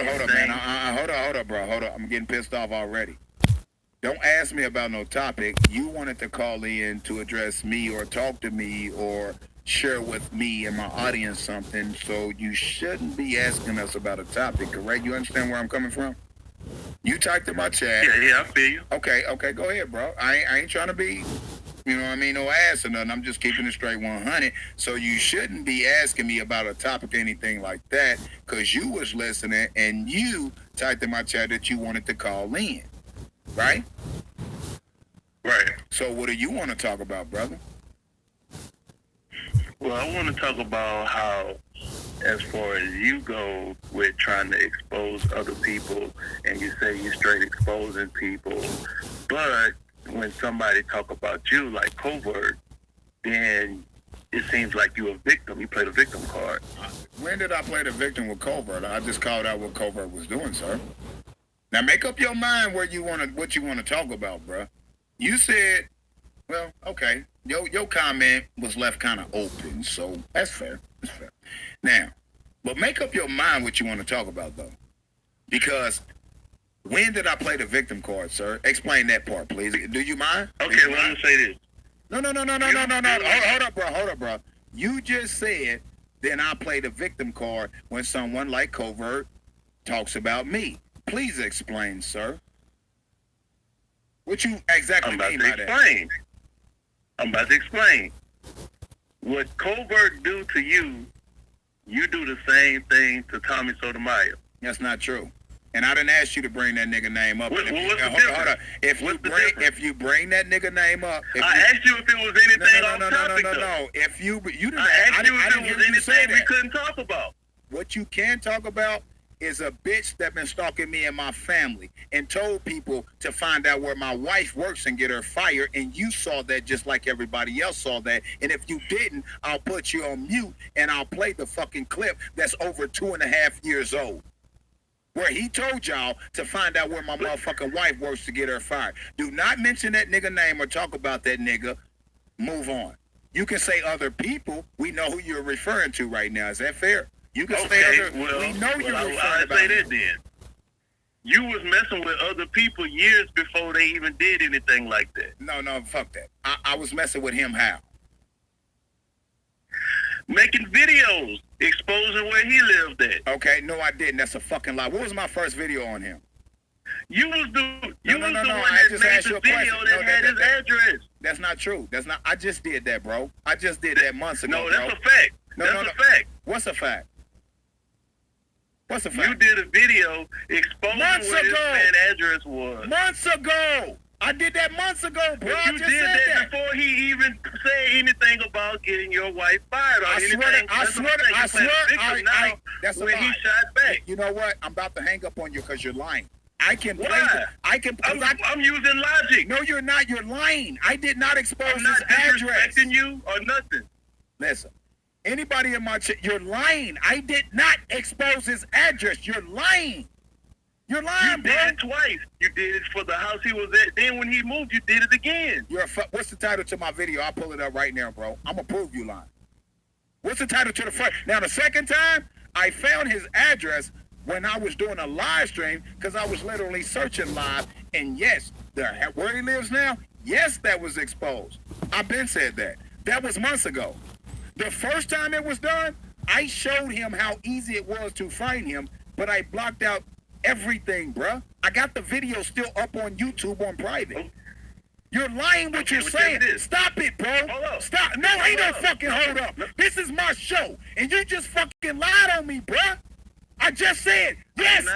hold up, man. Hold up, bro. Hold up. I'm getting pissed off already. Don't ask me about no topic. You wanted to call in to address me or talk to me or share with me and my audience something, so you shouldn't be asking us about a topic, correct? You understand where I'm coming from? You typed in my chat. Yeah, I feel you. Okay, go ahead, bro. I ain't trying to be, you know what I mean, no ass or nothing. I'm just keeping it straight 100. So you shouldn't be asking me about a topic or anything like that, because you was listening and you typed in my chat that you wanted to call in, right? Right. So what do you want to talk about, brother? Well, I want to talk about how, as far as you go with trying to expose other people, and you say you straight exposing people, but when somebody talk about you like covert, then it seems like you a victim. You play the victim card. When did I play the victim with covert? I just called out what covert was doing, sir. Now make up your mind what you want to talk about, bro. You said, well, okay. Your comment was left kind of open, so that's fair. That's fair. Now, but make up your mind what you want to talk about, though. Because when did I play the victim card, sir? Explain that part, please. Do you mind? Okay, well, I'm going to say this. No. Hold up, bro. You just said, then I play the victim card when someone like Covert talks about me. Please explain, sir. What you exactly mean by that? I'm about to explain. What Covert do to you, you do the same thing to Tommy Sotomayor. That's not true. And I didn't ask you to bring that nigga name up. What's the difference? Hold on. If you bring that nigga name up, I asked you if it was anything off topic. No. If you didn't, I asked you if it was anything we couldn't talk about. What you can talk about is a bitch that been stalking me and my family and told people to find out where my wife works and get her fired, and you saw that just like everybody else saw that. And if you didn't, I'll put you on mute and I'll play the fucking clip that's over 2.5 years old, where he told y'all to find out where my motherfucking wife works to get her fired. Do not mention that nigga name or talk about that nigga. Move on. You can say other people. We know who you're referring to right now. Is that fair? You can say other. We know you're referring about. Say that then. You was messing with other people years before they even did anything like that. No, fuck that. I was messing with him how? Making videos, exposing where he lived at. Okay, no, I didn't. That's a fucking lie. What was my first video on him? You was the one I just that asked made you a the video question. that had his address. That's not true. That's not. I just did that, bro. I just did that months ago. No, that's a fact. That's a fact. What's a fact? What's the fact? You did a video exposing where this man's address was. Months ago. I did that months ago, bro. But you did that before he even said anything about getting your wife fired or anything. I swear. That's when he shot back. You know what? I'm about to hang up on you because you're lying. I can play. Why? I'm using logic. No, you're not. You're lying. I did not expose I'm not his address. disrespecting you or nothing. Listen. Anybody in my chat, you're lying. I did not expose his address. You're lying. You're lying, bro. You did it twice. You did it for the house he was at. Then when he moved, you did it again. What's the title to my video? I'll pull it up right now, bro. I'm going to prove you lying. What's the title to the first? Now, the second time, I found his address when I was doing a live stream because I was literally searching live. And yes, where he lives now, yes, that was exposed. I've been said that. That was months ago. The first time it was done, I showed him how easy it was to find him, but I blocked out everything, bruh. I got the video still up on YouTube on private. You're lying what you're saying. Stop it, bro. Stop. No, ain't no fucking hold up. This is my show, and you just fucking lied on me, bruh. I just said, yes,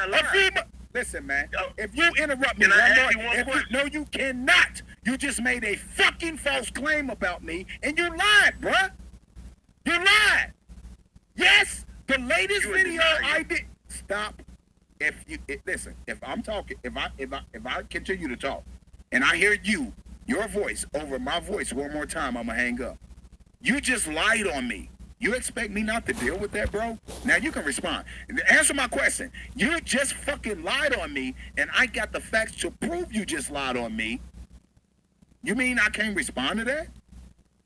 listen, man, if you interrupt me one more, no, you cannot. You just made a fucking false claim about me, and you lied, bruh. You lied. Yes, the latest video I did. Stop. Listen, if I'm talking, if I continue to talk, and I hear your voice over my voice one more time, I'ma hang up. You just lied on me. You expect me not to deal with that, bro? Now you can respond. Answer my question. You just fucking lied on me, and I got the facts to prove you just lied on me. You mean I can't respond to that?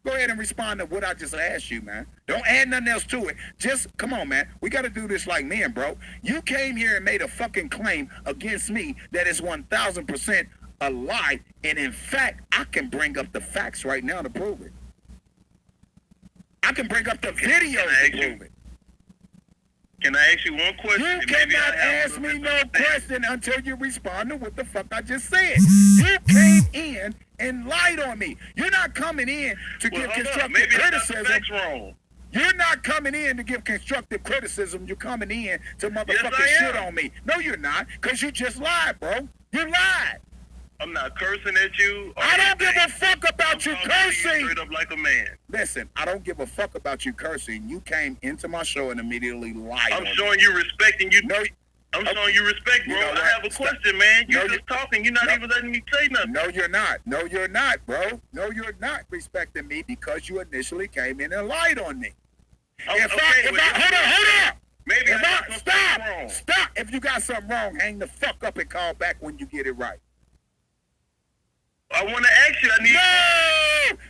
Go ahead and respond to what I just asked you, man. Don't add nothing else to it. Just, come on, man. We got to do this like men, bro. You came here and made a fucking claim against me that is 1,000% a lie. And in fact, I can bring up the facts right now to prove it. I can bring up the video to prove it. Can I ask you one question? You cannot ask me no question until you respond to what the fuck I just said. You came in and lied on me. You're not coming in to give constructive criticism. Wrong. You're not coming in to give constructive criticism. You're coming in to motherfucking shit on me. No, you're not, because you just lied, bro. You lied. I'm not cursing at you. I don't give a fuck about you cursing. Straight up like a man. Listen, I don't give a fuck about you cursing. You came into my show and immediately lied. I'm showing you respect, and you. No, I'm showing you respect, bro. I have a question, man. You're just talking. You're not even letting me say nothing. No, you're not. No, you're not, bro. No, you're not respecting me because you initially came in and lied on me. Hold on. Maybe Stop. If you got something wrong, hang the fuck up and call back when you get it right. I want to ask you.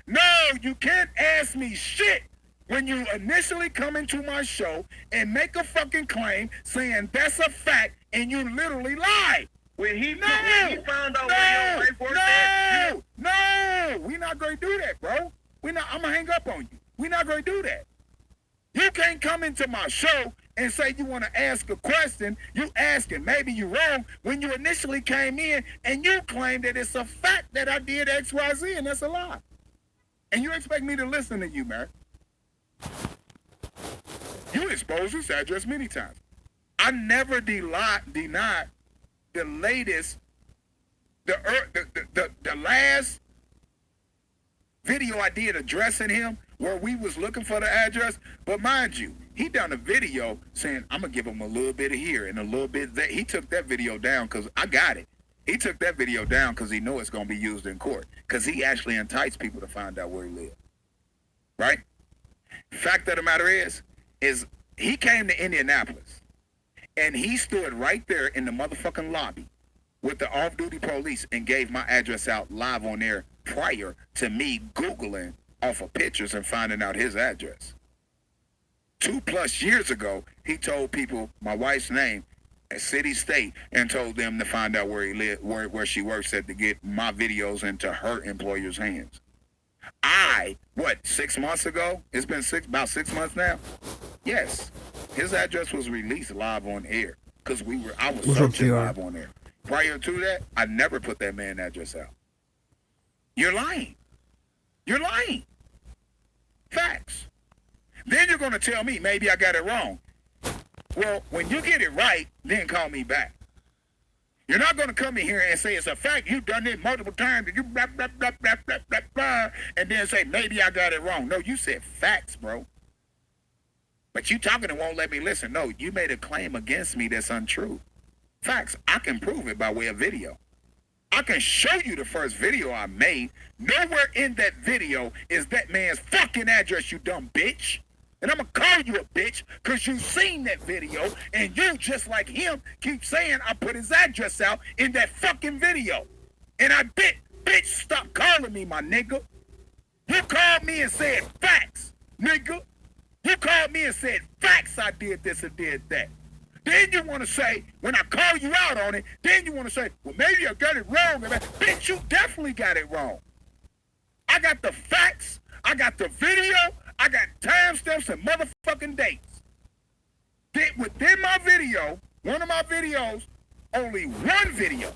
No, you can't ask me shit when you initially come into my show and make a fucking claim saying that's a fact and you literally lied. When he found out where your wife worked at. No, we're not going to do that, bro. I'm going to hang up on you. We're not going to do that. You can't come into my show and say you want to ask a question. You asking, maybe you're wrong, when you initially came in and you claim that it's a fact that I did X, Y, Z, and that's a lie. And you expect me to listen to you, man. You exposed this address many times. I never denied the latest, the last video I did addressing him where we was looking for the address. But mind you, he done a video saying, I'm going to give him a little bit of here and a little bit of that. He took that video down because I got it. He took that video down because he know it's going to be used in court. Because he actually enticed people to find out where he lived. Right? Fact of the matter is he came to Indianapolis. And he stood right there in the motherfucking lobby with the off-duty police and gave my address out live on air prior to me Googling off of pictures and finding out his address. 2+ years ago, he told people my wife's name at City State and told them to find out where he lived, where she works at, to get my videos into her employer's hands. 6 months ago? It's been about 6 months now? Yes. His address was released live on air because I was searching live on air. Prior to that, I never put that man's address out. You're lying. You're lying. Facts. Then you're going to tell me maybe I got it wrong. Well, when you get it right, then call me back. You're not going to come in here and say it's a fact. You've done it multiple times. And you blah, blah, blah, blah, blah, blah, blah, and then say maybe I got it wrong. No, you said facts, bro. But you talking and won't let me listen. No, you made a claim against me that's untrue. Facts. I can prove it by way of video. I can show you the first video I made. Nowhere in that video is that man's fucking address, you dumb bitch. And I'm going to call you a bitch because you seen that video and you, just like him, keep saying I put his address out in that fucking video. And I did. Bitch, stop calling me, my nigga. You called me and said facts, nigga. You called me and said facts, I did this and did that. Then you want to say, when I call you out on it, then you want to say, well, maybe I got it wrong. Bitch, you definitely got it wrong. I got the facts. I got the video. I got timestamps and motherfucking dates. Within my video, one of my videos, only one video,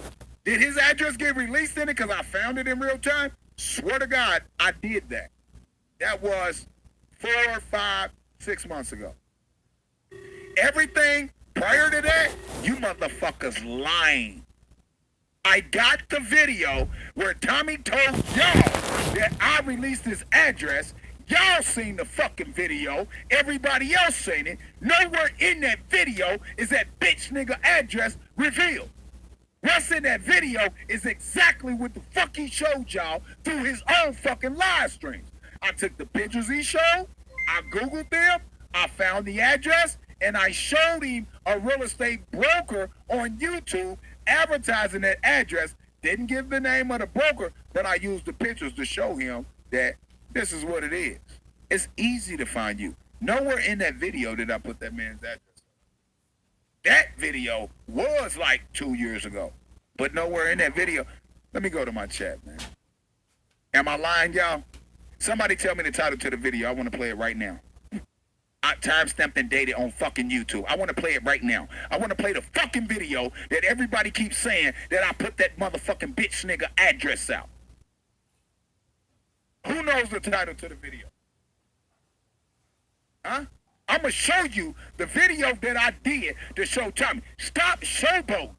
did his address get released in it because I found it in real time? Swear to God, I did that. That was 4, 5, 6 months ago. Everything prior to that, you motherfuckers lying. I got the video where Tommy told y'all that I released his address. Y'all seen the fucking video. Everybody else seen it. Nowhere in that video is that bitch nigga address revealed. What's in that video is exactly what the fuck he showed y'all through his own fucking live streams. I took the pictures he showed. I Googled them. I found the address. And I showed him a real estate broker on YouTube advertising that address. Didn't give the name of the broker, but I used the pictures to show him that This is what it is. It's easy to find you. Nowhere in that video did I put that man's address. That video was like 2 years ago. But nowhere in that video. Let me go to my chat, man. Am I lying, y'all? Somebody tell me the title to the video. I want to play it right now. I time-stamped and dated on fucking YouTube. I want to play it right now. I want to play the fucking video that everybody keeps saying that I put that motherfucking bitch nigga address out. Who knows the title to the video? Huh? I'm going to show you the video that I did to show Tommy. Stop showboating.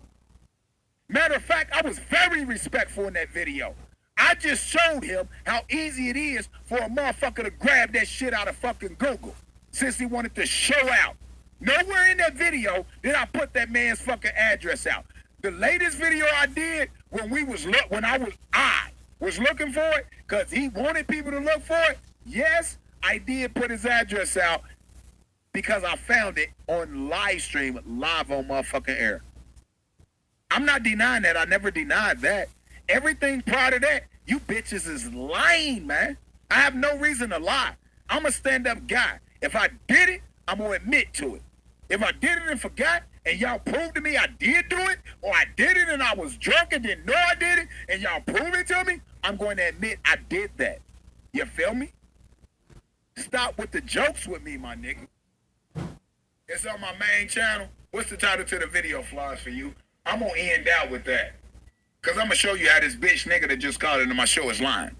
Matter of fact, I was very respectful in that video. I just showed him how easy it is for a motherfucker to grab that shit out of fucking Google since he wanted to show out. Nowhere in that video did I put that man's fucking address out. The latest video I did when I was looking for it because he wanted people to look for it. Yes, I did put his address out because I found it on live stream, live on motherfucking air. I'm not denying that. I never denied that. Everything prior to that, you bitches is lying, man. I have no reason to lie. I'm a stand-up guy. If I did it, I'm going to admit to it. If I did it and forgot, and y'all proved to me I did do it, or I did it and I was drunk and didn't know I did it, and y'all proved it to me, I'm going to admit I did that. You feel me? Stop with the jokes with me, my nigga. It's on my main channel. What's the title to the video, Flies, for you? I'm going to end out with that. Because I'm going to show you how this bitch nigga that just called into my show is lying.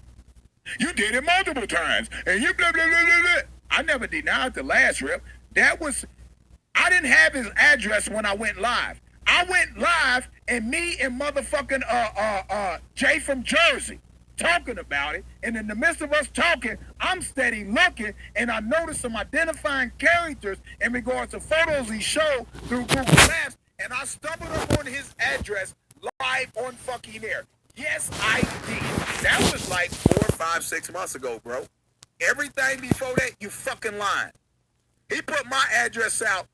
You did it multiple times, and you blah, blah, blah, blah, blah. I never denied the last rip. I didn't have his address when I went live. I went live, and me and motherfucking Jay from Jersey talking about it, and in the midst of us talking, I'm steady looking, and I noticed some identifying characters in regards to photos he showed through Google Maps, and I stumbled upon his address live on fucking air. Yes, I did. That was like 4, 5, 6 months ago, bro. Everything before that, you fucking lying. He put my address out,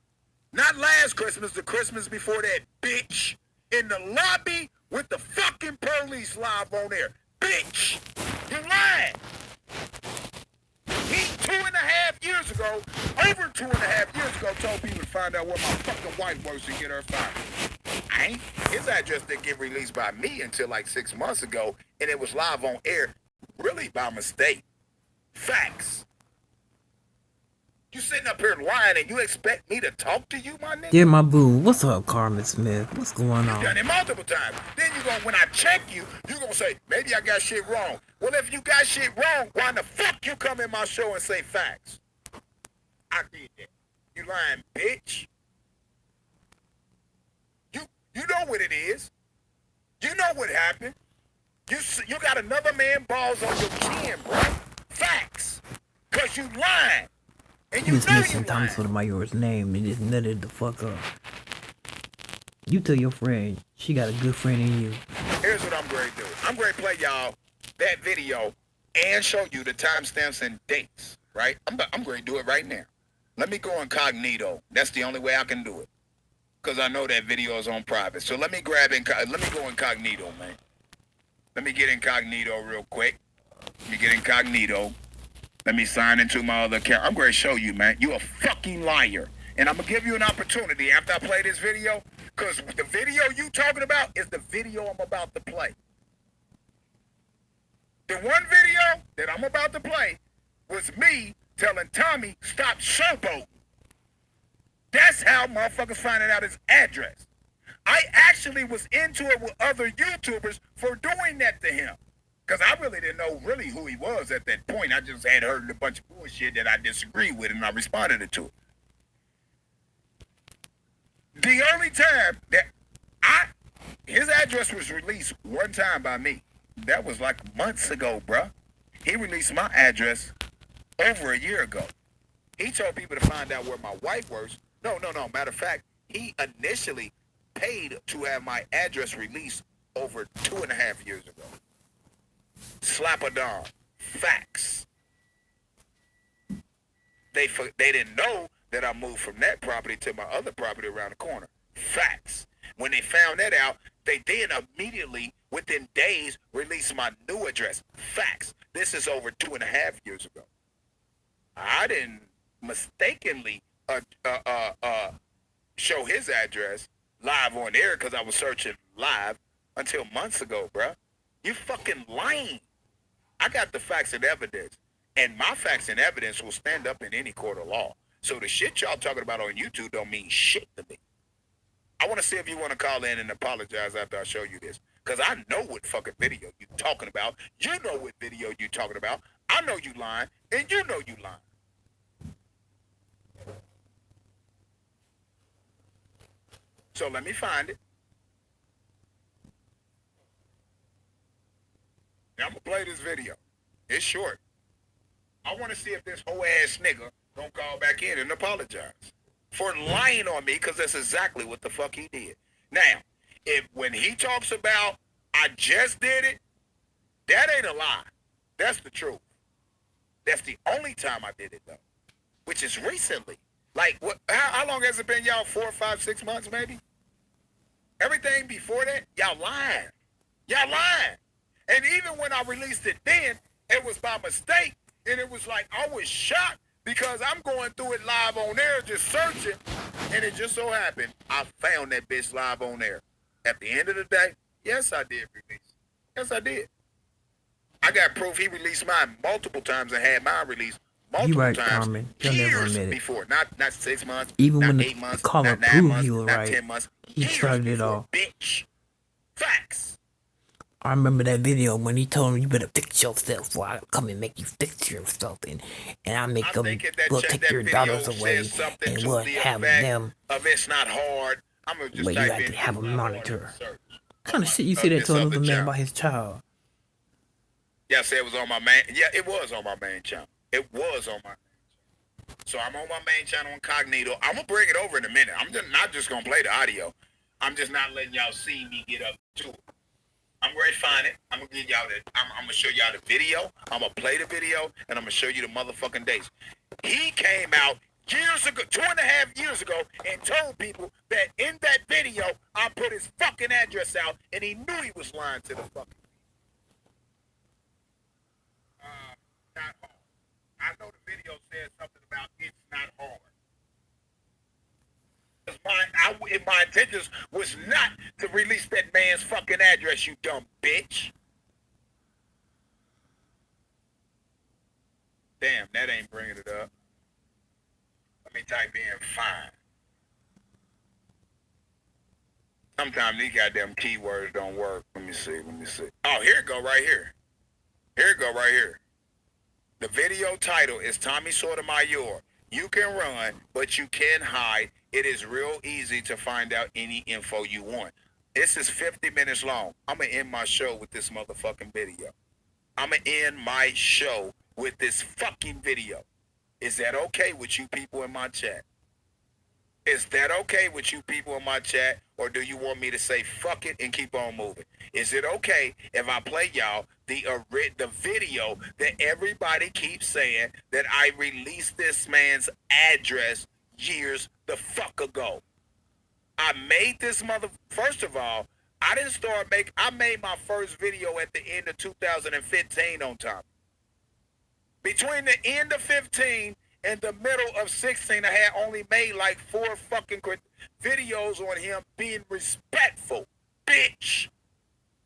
not last Christmas, the Christmas before that, bitch, in the lobby with the fucking police live on air. Bitch, you lying. He 2.5 years ago, over 2.5 years ago, told people to find out where my fucking wife works and get her fired. His address didn't get released by me until like 6 months ago, and it was live on air, really by mistake. Facts. You sitting up here lying and you expect me to talk to you, my nigga? Yeah, my boo. What's up, Carmen Smith? What's going on? You've done it multiple times. Then when I check you, you're going to say, maybe I got shit wrong. Well, if you got shit wrong, why the fuck you come in my show and say facts? I did that. You lying bitch. You know what it is. You know what happened. You got another man balls on your chin, bro. Facts. Because you lying. And you just know missing you lying. Thomas Sotomayor's name and just nutted the fuck up. You tell your friend she got a good friend in you. Here's what I'm going to do. I'm going to play y'all that video and show you the timestamps and dates, right? I'm going to do it right now. Let me go incognito. That's the only way I can do it. Because I know that video is on private. So let me go incognito, man. Let me get incognito real quick. Let me get incognito. Let me sign into my other account. I'm going to show you, man. You a fucking liar. And I'm going to give you an opportunity after I play this video. Because the video you talking about is the video I'm about to play. The one video that I'm about to play was me telling Tommy, stop showboating. That's how motherfuckers finding out his address. I actually was into it with other YouTubers for doing that to him. Because I really didn't know really who he was at that point. I just had heard a bunch of bullshit that I disagreed with, and I responded to it. The only time that his address was released one time by me. That was like months ago, bruh. He released my address over a year ago. He told people to find out where my wife works. No. Matter of fact, he initially paid to have my address released over 2.5 years ago. Slap a dong. Facts. They didn't know that I moved from that property to my other property around the corner. Facts. When they found that out, They then immediately, within days, released my new address. Facts. This is over 2.5 years ago. I didn't mistakenly show his address live on air because I was searching live until months ago, bruh. You fucking lying. I got the facts and evidence, and my facts and evidence will stand up in any court of law. So the shit y'all talking about on YouTube don't mean shit to me. I want to see if you want to call in and apologize after I show you this, because I know what fucking video you talking about. You know what video you talking about. I know you lying, and you know you lying. So let me find it. Now I'm going to play this video. It's short. I want to see if this whole ass nigga don't call back in and apologize for lying on me, because that's exactly what the fuck he did. Now, when he talks about I just did it, that ain't a lie. That's the truth. That's the only time I did it, though, which is recently. Like, what? How long has it been, y'all? 4, 5, 6 months, maybe? Everything before that, y'all lying. Y'all lying. And even when I released it then, it was by mistake. And it was like, I was shocked because I'm going through it live on air, just searching. And it just so happened, I found that bitch live on air. At the end of the day, yes, I did release. Yes, I did. I got proof he released mine multiple times and had mine released multiple right, times. Carmen. Years before. Not 6 months, even not when 8 months, the caller not 9 proved months, he was not right, 10 months. he started it off. Bitch. Facts. I remember that video when he told him you better fix yourself or I'll come and make you fix yourself, and I make them, we'll take your daughters away and we'll have them, of it's not hard. I'm gonna just but you type have in to have a it's not hard monitor. to search. What kind of shit you say that to another man about his child? Yeah, I said it was on my main. Yeah, it was on my main channel. It was on my main channel. So I'm on my main channel incognito. I'm gonna bring it over in a minute. I'm just not just gonna play the audio. I'm just not letting y'all see me get up to it. I'm ready to find it. I'm gonna give y'all I'm gonna show y'all the video. I'm gonna play the video, and I'm gonna show you the motherfucking dates. He came out years ago, 2.5 years ago, and told people that in that video I put his fucking address out, and he knew he was lying to the fucking. Not hard. I know the video said something about it's not hard. My intentions was not to release that man's fucking address, you dumb bitch. Damn, that ain't bringing it up. Let me type in fine. Sometimes these goddamn keywords don't work. Let me see. Oh, here it go right here. Here it go right here. The video title is Tommy Sotomayor. You can run, but you can hide. It is real easy to find out any info you want. This is 50 minutes long. I'm going to end my show with this motherfucking video. I'm going to end my show with this fucking video. Is that okay with you people in my chat? Is that okay with you people in my chat? Or do you want me to say fuck it and keep on moving? Is it okay if I play y'all the video that everybody keeps saying that I released this man's address years the fuck ago? I made this first of all, I made my first video at the end of 2015 on time. Between the end of 15 and the middle of 16, I had only made like 4 fucking videos on him being respectful. Bitch,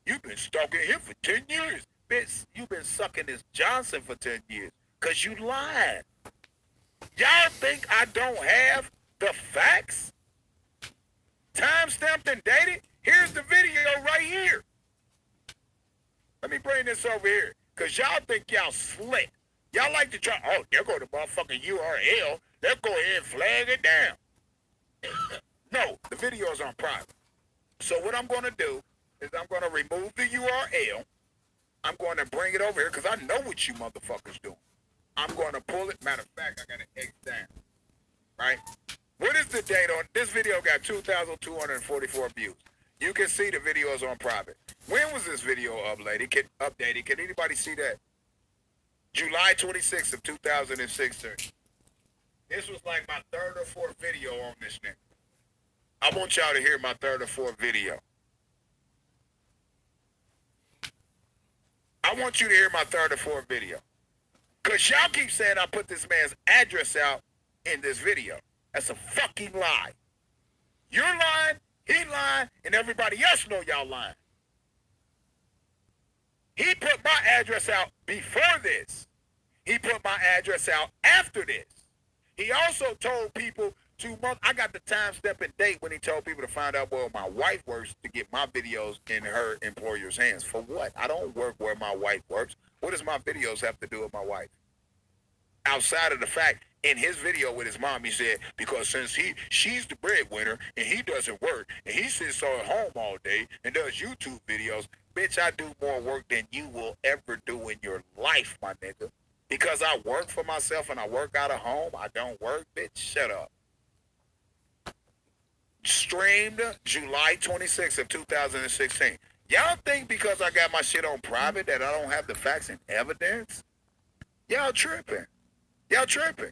you've been stalking him for 10 years. Bitch, you've been sucking this Johnson for 10 years because you lied. Y'all think I don't have the facts? Time-stamped and dated? Here's the video right here. Let me bring this over here because y'all think y'all slick. Y'all like to try, oh, there go the motherfucking URL. Let's go ahead and flag it down. No, the video is on private. So what I'm going to do is I'm going to remove the URL. I'm going to bring it over here because I know what you motherfuckers doing. I'm going to pull it. Matter of fact, I got an X down. Right? What is the date on this video? Got 2,244 views. You can see the video is on private. When was this video updated? Can anybody see that? July 26th of 2016. This was like my 3rd or 4th video on this nigga. I want y'all to hear my 3rd or 4th video. I want you to hear my third or fourth video. Because y'all keep saying I put this man's address out in this video. That's a fucking lie. You're lying, he lying, and everybody else know y'all lying. He put my address out before this. He put my address out after this. He also told people 2 months. I got the time step and date when he told people to find out where my wife works to get my videos in her employer's hands. For what? I don't work where my wife works. What does my videos have to do with my wife? Outside of the fact, in his video with his mom, he said, because since she's the breadwinner and he doesn't work and he sits at home all day and does YouTube videos, bitch, I do more work than you will ever do in your life, my nigga. Because I work for myself and I work out of home, I don't work, bitch, shut up. Streamed July 26th of 2016. Y'all think because I got my shit on private that I don't have the facts and evidence? Y'all tripping. Y'all tripping.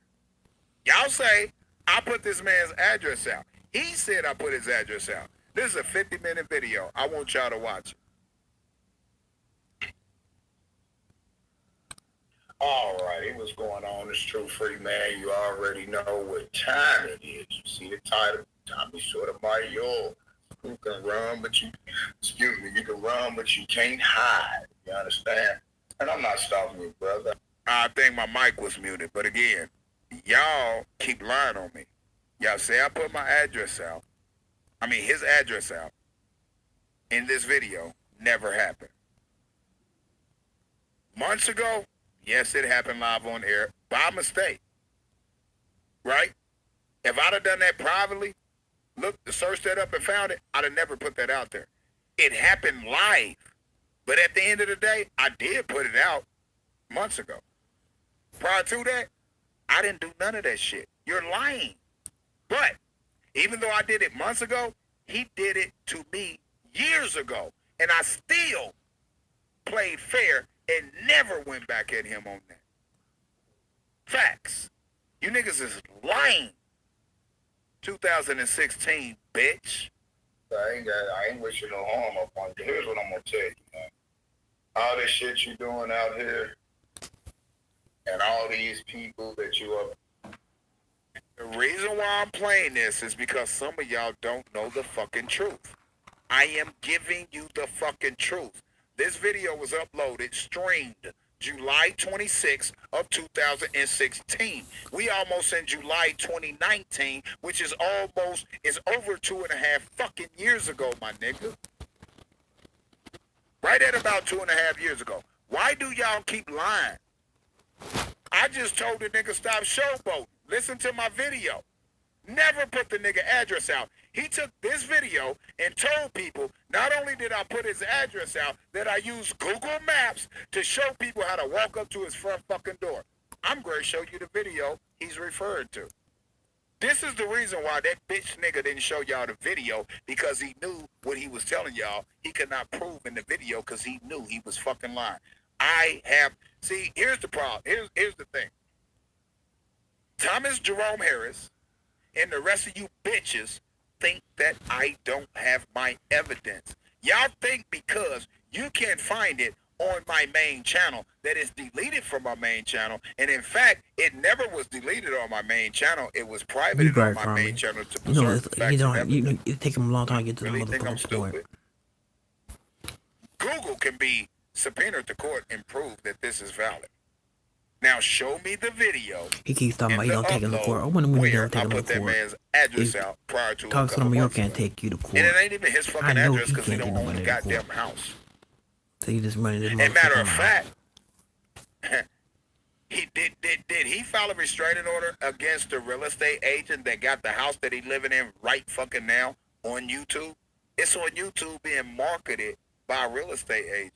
Y'all say I put this man's address out. He said I put his address out. This is a 50-minute video. I want y'all to watch it. All righty, what's going on? It's True Freeman. You already know what time it is. You see the title, Tommy Sotomayor. You can run, but you can run, but you can't hide. You understand? And I'm not stopping you, brother. I think my mic was muted, but again, y'all keep lying on me. Y'all say I put my address out. I mean, his address out in this video. Never happened. Months ago, yes, it happened live on air by mistake. Right? If I'd have done that privately, searched that up and found it, I'd have never put that out there. It happened live. But at the end of the day, I did put it out months ago. Prior to that, I didn't do none of that shit. You're lying. But even though I did it months ago, he did it to me years ago. And I still played fair and never went back at him on that. Facts. You niggas is lying. 2016, bitch. I ain't wishing no harm up on you. Here's what I'm gonna tell you, man. All this shit you doing out here, and all these people that you are. The reason why I'm playing this is because some of y'all don't know the fucking truth. I am giving you the fucking truth. This video was uploaded, streamed, July 26th of 2016. We almost in July 2019, which is over 2.5 fucking years ago, my nigga. Right at about 2.5 years ago. Why do y'all keep lying? I just told the nigga stop showboating. Listen to my video. Never put the nigga address out. He took this video and told people, not only did I put his address out, that I used Google Maps to show people how to walk up to his front fucking door. I'm going to show you the video he's referring to. This is the reason why that bitch nigga didn't show y'all the video, because he knew what he was telling y'all he could not prove in the video because he knew he was fucking lying. See, here's the problem. Here's the thing. Thomas Jerome Harris and the rest of you bitches think that I don't have my evidence. Y'all think because you can't find it on my main channel that it's deleted from my main channel, and in fact, it never was deleted on my main channel. It was privated on my main channel to preserve the facts and evidence. It take him a long time to get to the Really think I'm motherfucking point. stupid? Google can be subpoenaed to court and prove that this is valid. Now show me the video. He keeps talking about he don't take him to court. I wonder when he don't take him to that court. man's address out prior to Talks to him, you can't take you to court. And it ain't even his fucking know address he because he can't don't get own the nobody to goddamn court. house. So he just running this And matter of motherfucking fact, he did he file a restraining order against the real estate agent that got the house that he living in right fucking now on YouTube? It's on YouTube being marketed by a real estate agent.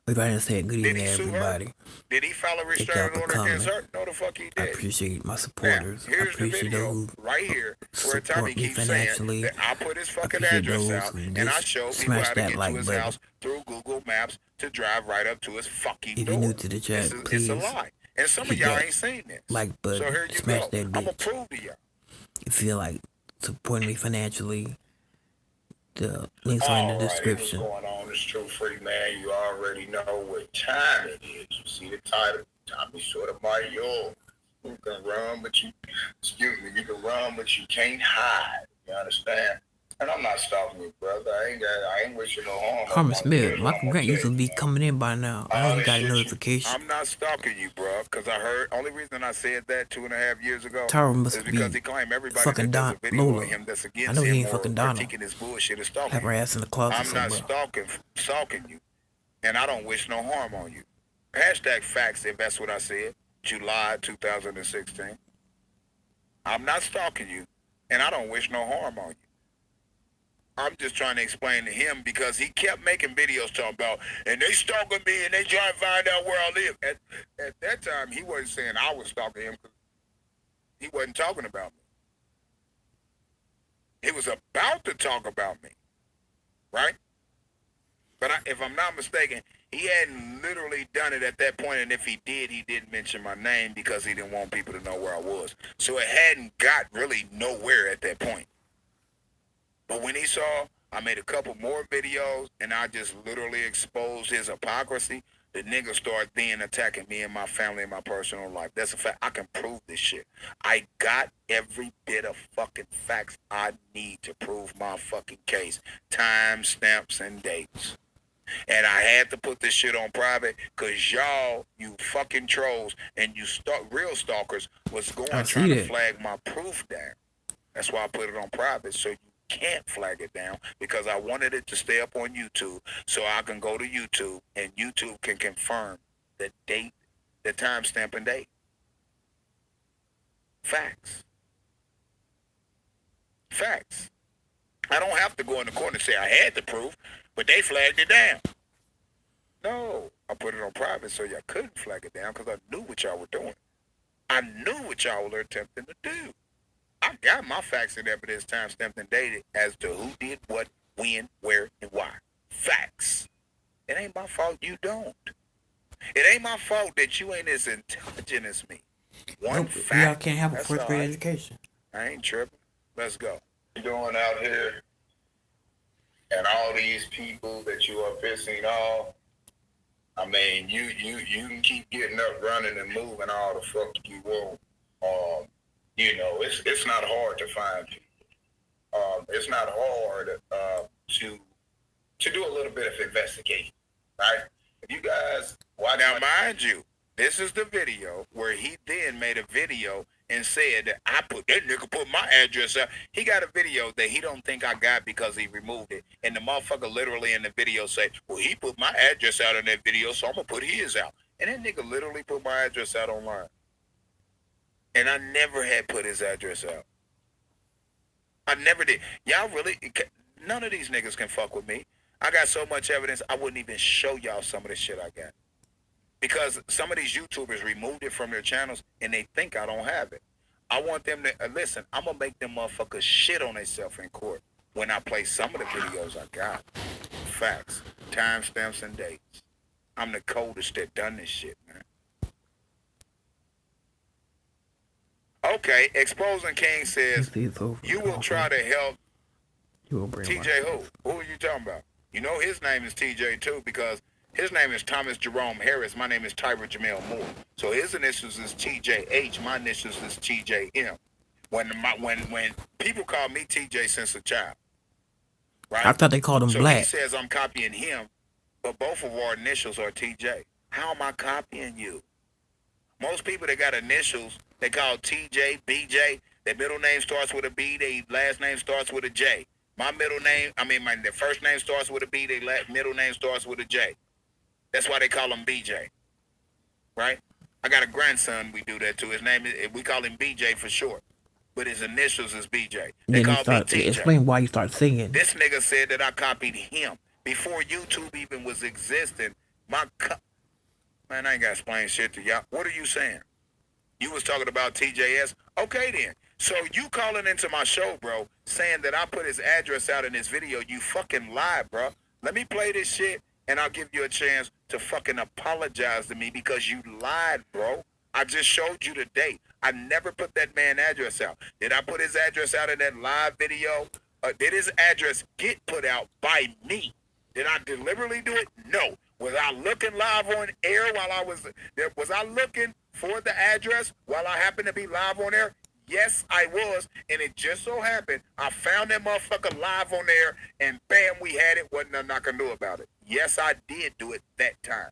We better say good Did evening, he sue everybody. her? Did he file a Thank y'all restraining for order coming. against her? No, the fuck he I did. appreciate my Now, supporters. I here's the appreciate video those who right here where Tommy support me keeps saying financially. that I put his fucking appreciate address those out who and I just show people smash how to that get like to his button. house through Google Maps to drive right up to his fucking If door. you're new to the chat, It's please a lie. And some of hit y'all that ain't seen this. like button. So here you Smash go. that I'm going to bitch. prove to y'all. If you feel like supporting me financially, The links are in the All right, description. what's going on? It's True Free Man. You already know what time it is. You see the title. Tommy sort of my yo. You can run, but you can run, but you can't hide. You understand? And I'm not stopping you, brother. I ain't wishing no harm. Carmen Smith, Michael Grant used to be coming in by now. I know he got a notification. I'm not stalking you, bro, because I heard. Only reason I said that 2.5 years ago Tara must is because be he claimed everybody fucking that does a video Lola. of him that's I against know he him ain't or fucking Donald. critiquing his bullshit is stalking. Have her ass in the closet I'm not stalking you, and I don't wish no harm on you. Hashtag facts, if that's what I said. July 2016. I'm not stalking you, and I don't wish no harm on you. I'm just trying to explain to him because he kept making videos talking about, and they stalking me, and they trying to find out where I live. At that time, he wasn't saying I was stalking him because he wasn't talking about me. He was about to talk about me, right? But if I'm not mistaken, he hadn't literally done it at that point, and if he did, he didn't mention my name because he didn't want people to know where I was. So it hadn't got really nowhere at that point. But when he saw I made a couple more videos and I just literally exposed his hypocrisy, the nigga started then attacking me and my family and my personal life. That's a fact. I can prove this shit. I got every bit of fucking facts I need to prove my fucking case. Time, stamps, and dates. And I had to put this shit on private because y'all, you fucking trolls and you real stalkers was trying to flag my proof down. That's why I put it on private so you can't flag it down because I wanted it to stay up on YouTube so I can go to YouTube and YouTube can confirm the date, the timestamp and date. Facts. Facts. I don't have to go in the court and say I had the proof, but they flagged it down. No, I put it on private so y'all couldn't flag it down because I knew what y'all were doing. I knew what y'all were attempting to do. I got my facts and evidence time-stamped and dated as to who did what, when, where, and why. Facts. It ain't my fault you don't. It ain't my fault that you ain't as intelligent as me. One fact. Y'all can't have a first grade education. I ain't tripping. Let's go. What you doing out here? And all these people that you are pissing off. I mean, you can keep getting up, running, and moving all the fuck you want. You know, it's not hard to find people. It's not hard to do a little bit of investigation, right? If you guys watch now, mind you, this is the video where he then made a video and said that that nigga put my address out. He got a video that he don't think I got because he removed it. And the motherfucker literally in the video say, well, he put my address out in that video, so I'm going to put his out. And that nigga literally put my address out online. And I never had put his address out. I never did. Y'all really, none of these niggas can fuck with me. I got so much evidence, I wouldn't even show y'all some of the shit I got. Because some of these YouTubers removed it from their channels and they think I don't have it. I want them to, listen, I'm going to make them motherfuckers shit on themselves in court when I play some of the videos I got. Facts, timestamps, and dates. I'm the coldest that done this shit, man. Okay, Exposing King says, you will try to help TJ who? Who are you talking about? You know his name is TJ too because his name is Thomas Jerome Harris. My name is Tyra Jamel Moore. So his initials is TJH. My initials is TJM. When people call me TJ since a child, right? I thought they called him Black. So he says I'm copying him, but both of our initials are TJ. How am I copying you? Most people that got initials, they call TJ, BJ. Their middle name starts with a B. Their last name starts with a J. My middle name, their first name starts with a B. Their middle name starts with a J. That's why they call him BJ, right? I got a grandson we do that to. His name is, we call him BJ for short, but his initials is BJ. They call me TJ. Explain why you start singing. This nigga said that I copied him before YouTube even was existing. Man, I ain't got to explain shit to y'all. What are you saying? You was talking about TJS? Okay, then. So you calling into my show, bro, saying that I put his address out in this video, you fucking lied, bro. Let me play this shit, and I'll give you a chance to fucking apologize to me because you lied, bro. I just showed you the date. I never put that man's address out. Did I put his address out in that live video Did his address get put out by me? Did I deliberately do it? No. Was I looking live on air while I was there? Was I looking for the address while I happened to be live on air? Yes, I was. And it just so happened I found that motherfucker live on air, and bam, we had it. Wasn't nothing I can do about it. Yes, I did do it that time.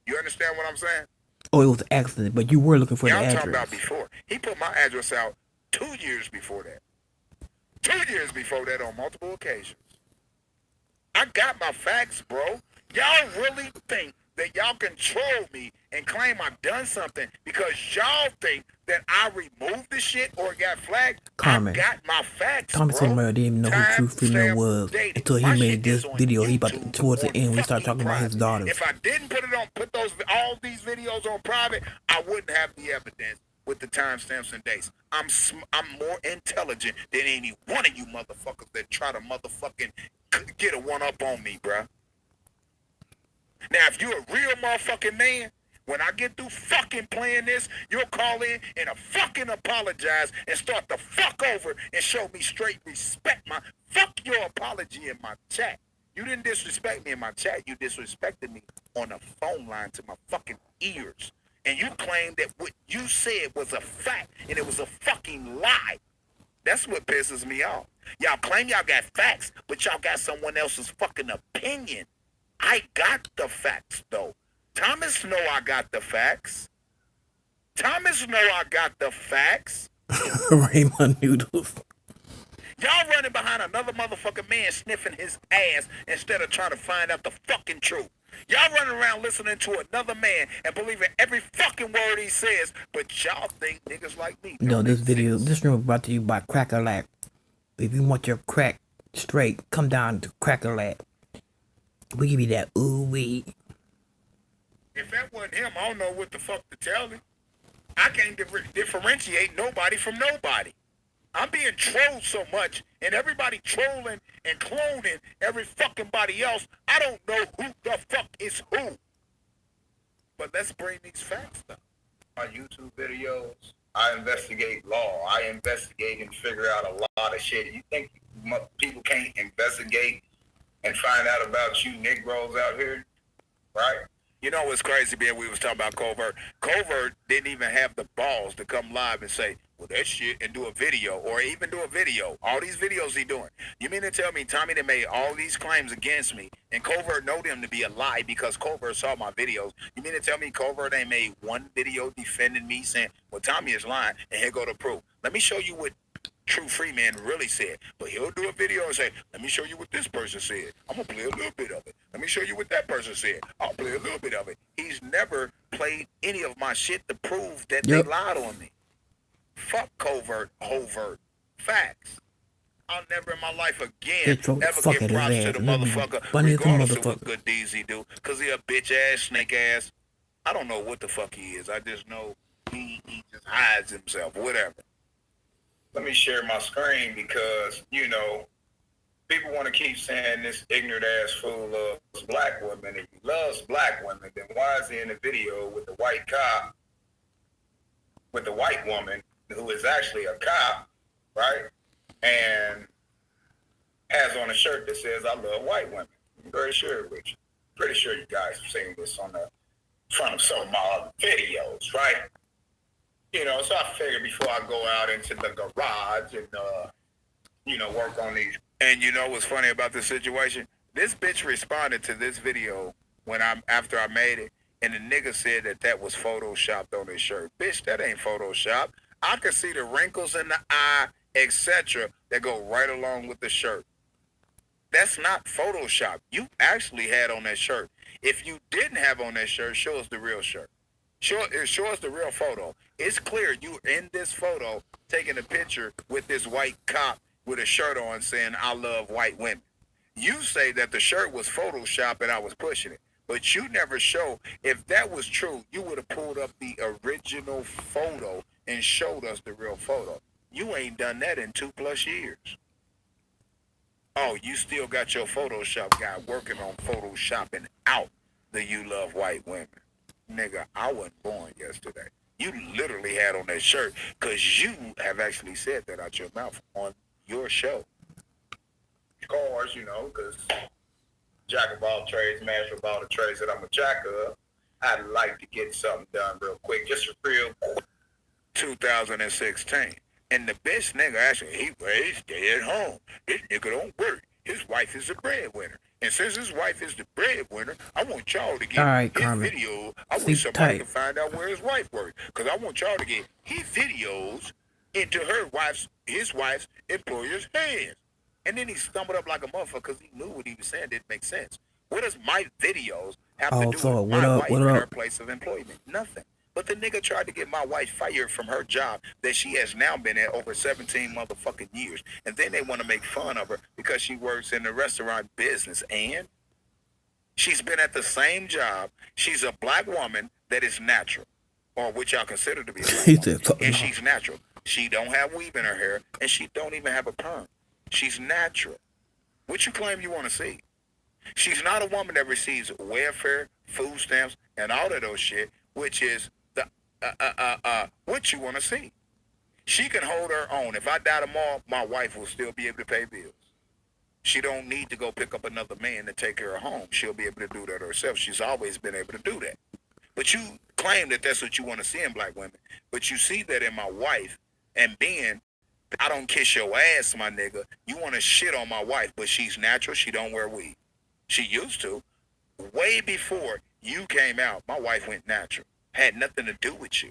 You understand what I'm saying? Oh, it was an accident, but you were looking for the address. I'm talking about before. He put my address out 2 years before that. 2 years before that on multiple occasions. I got my facts, bro. Y'all really think that y'all control me and claim I've done something because y'all think that I removed the shit or got flagged? Carmen. I got my facts, Thomas bro. didn't even know who True Freeman was until he made this video. He about to, towards the end, we start talking about his daughters. If I didn't put all these videos on private, I wouldn't have the evidence with the timestamps and dates. I'm more intelligent than any one of you motherfuckers that try to motherfucking get a one up on me, bruh. Now, if you're a real motherfucking man, when I get through fucking playing this, you'll call in and fucking apologize and start the fuck over and show me straight respect. Fuck your apology in my chat. You didn't disrespect me in my chat. You disrespected me on the phone line to my fucking ears. And you claimed that what you said was a fact and it was a fucking lie. That's what pisses me off. Y'all claim y'all got facts, but y'all got someone else's fucking opinion. I got the facts, though. Thomas know I got the facts. Thomas know I got the facts. Raymond Noodles. Y'all running behind another motherfucking man sniffing his ass instead of trying to find out the fucking truth. Y'all running around listening to another man and believing every fucking word he says, but y'all think niggas like me. No, this room is brought to you by Cracker Lab. If you want your crack straight, come down to Cracker Lab. We give you that ooh-wee. If that wasn't him, I don't know what the fuck to tell him. I can't differentiate nobody from nobody. I'm being trolled so much, and everybody trolling and cloning every fucking body else. I don't know who the fuck is who. But let's bring these facts up. My YouTube videos, I investigate law. I investigate and figure out a lot of shit. You think people can't investigate and find out about you Negroes out here, right? You know what's crazy, man? We was talking about Covert. Covert didn't even have the balls to come live and say, well, that shit, and do a video, or even do a video. All these videos he doing. You mean to tell me Tommy that made all these claims against me, and Covert know them to be a lie because Covert saw my videos? You mean to tell me Covert ain't made one video defending me saying, well, Tommy is lying, and here go the proof. Let me show you what True Freeman really said. But he'll do a video and say, let me show you what this person said. I'm going to play a little bit of it. Let me show you what that person said. I'll play a little bit of it. He's never played any of my shit to prove that they lied on me. Fuck covert, facts. I'll never in my life again ever give props to the motherfucker regardless of what good deeds he do. Because he a bitch ass, snake ass. I don't know what the fuck he is. I just know he just hides himself, whatever. Let me share my screen because, you know, people want to keep saying this ignorant ass fool loves black women. If he loves black women, then why is he in a video with the white cop, with the white woman who is actually a cop, right? And has on a shirt that says, I love white women. I'm very sure, Rich. Pretty sure you guys have seen this on the front of some of my other videos, right? You know, so I figured before I go out into the garage and, you know, work on these. And you know what's funny about this situation? This bitch responded to this video after I made it, and the nigga said that was photoshopped on his shirt. Bitch, that ain't photoshopped. I could see the wrinkles in the eye, etc., that go right along with the shirt. That's not Photoshop. You actually had on that shirt. If you didn't have on that shirt, show us the real shirt. Show us the real photo. It's clear you in this photo taking a picture with this white cop with a shirt on saying, I love white women. You say that the shirt was Photoshop and I was pushing it. But you never show, if that was true, you would have pulled up the original photo and showed us the real photo. You ain't done that in 2+ years. Oh, you still got your Photoshop guy working on Photoshopping out the you love white women. Nigga, I wasn't born yesterday. You literally had on that shirt because you have actually said that out your mouth on your show. cars, you know, because jack of all trades, master of all the trades that I'm a jack of. I'd like to get something done real quick, just real quick. 2016. And the bitch nigga actually, he stay at home. This nigga don't work. His wife is the breadwinner. And since his wife is the breadwinner, I want y'all to get Alright, his Carmen. video. I Sleep wish somebody tight. could find out where his wife works. Because I want y'all to get his videos into his wife's employer's hands. And then he stumbled up like a motherfucker because he knew what he was saying didn't make sense. What does my videos have to do so with what my up, wife what and up? her place of employment? Nothing. But the nigga tried to get my wife fired from her job that she has now been at over 17 motherfucking years. And then they want to make fun of her because she works in the restaurant business. And she's been at the same job. She's a black woman that is natural, or which y'all consider to be a black He woman. said, fuck And no. she's natural. She don't have weave in her hair, and she don't even have a perm. She's natural. What you claim you want to see? She's not a woman that receives welfare, food stamps, and all of those shit, which is the what you want to see. She can hold her own. If I die tomorrow, my wife will still be able to pay bills. She don't need to go pick up another man to take her home. She'll be able to do that herself. She's always been able to do that. But you claim that that's what you want to see in black women. But you see that in my wife, and being, I don't kiss your ass, my nigga. You want to shit on my wife, but she's natural. She don't wear weave. She used to. Way before you came out, my wife went natural. Had nothing to do with you.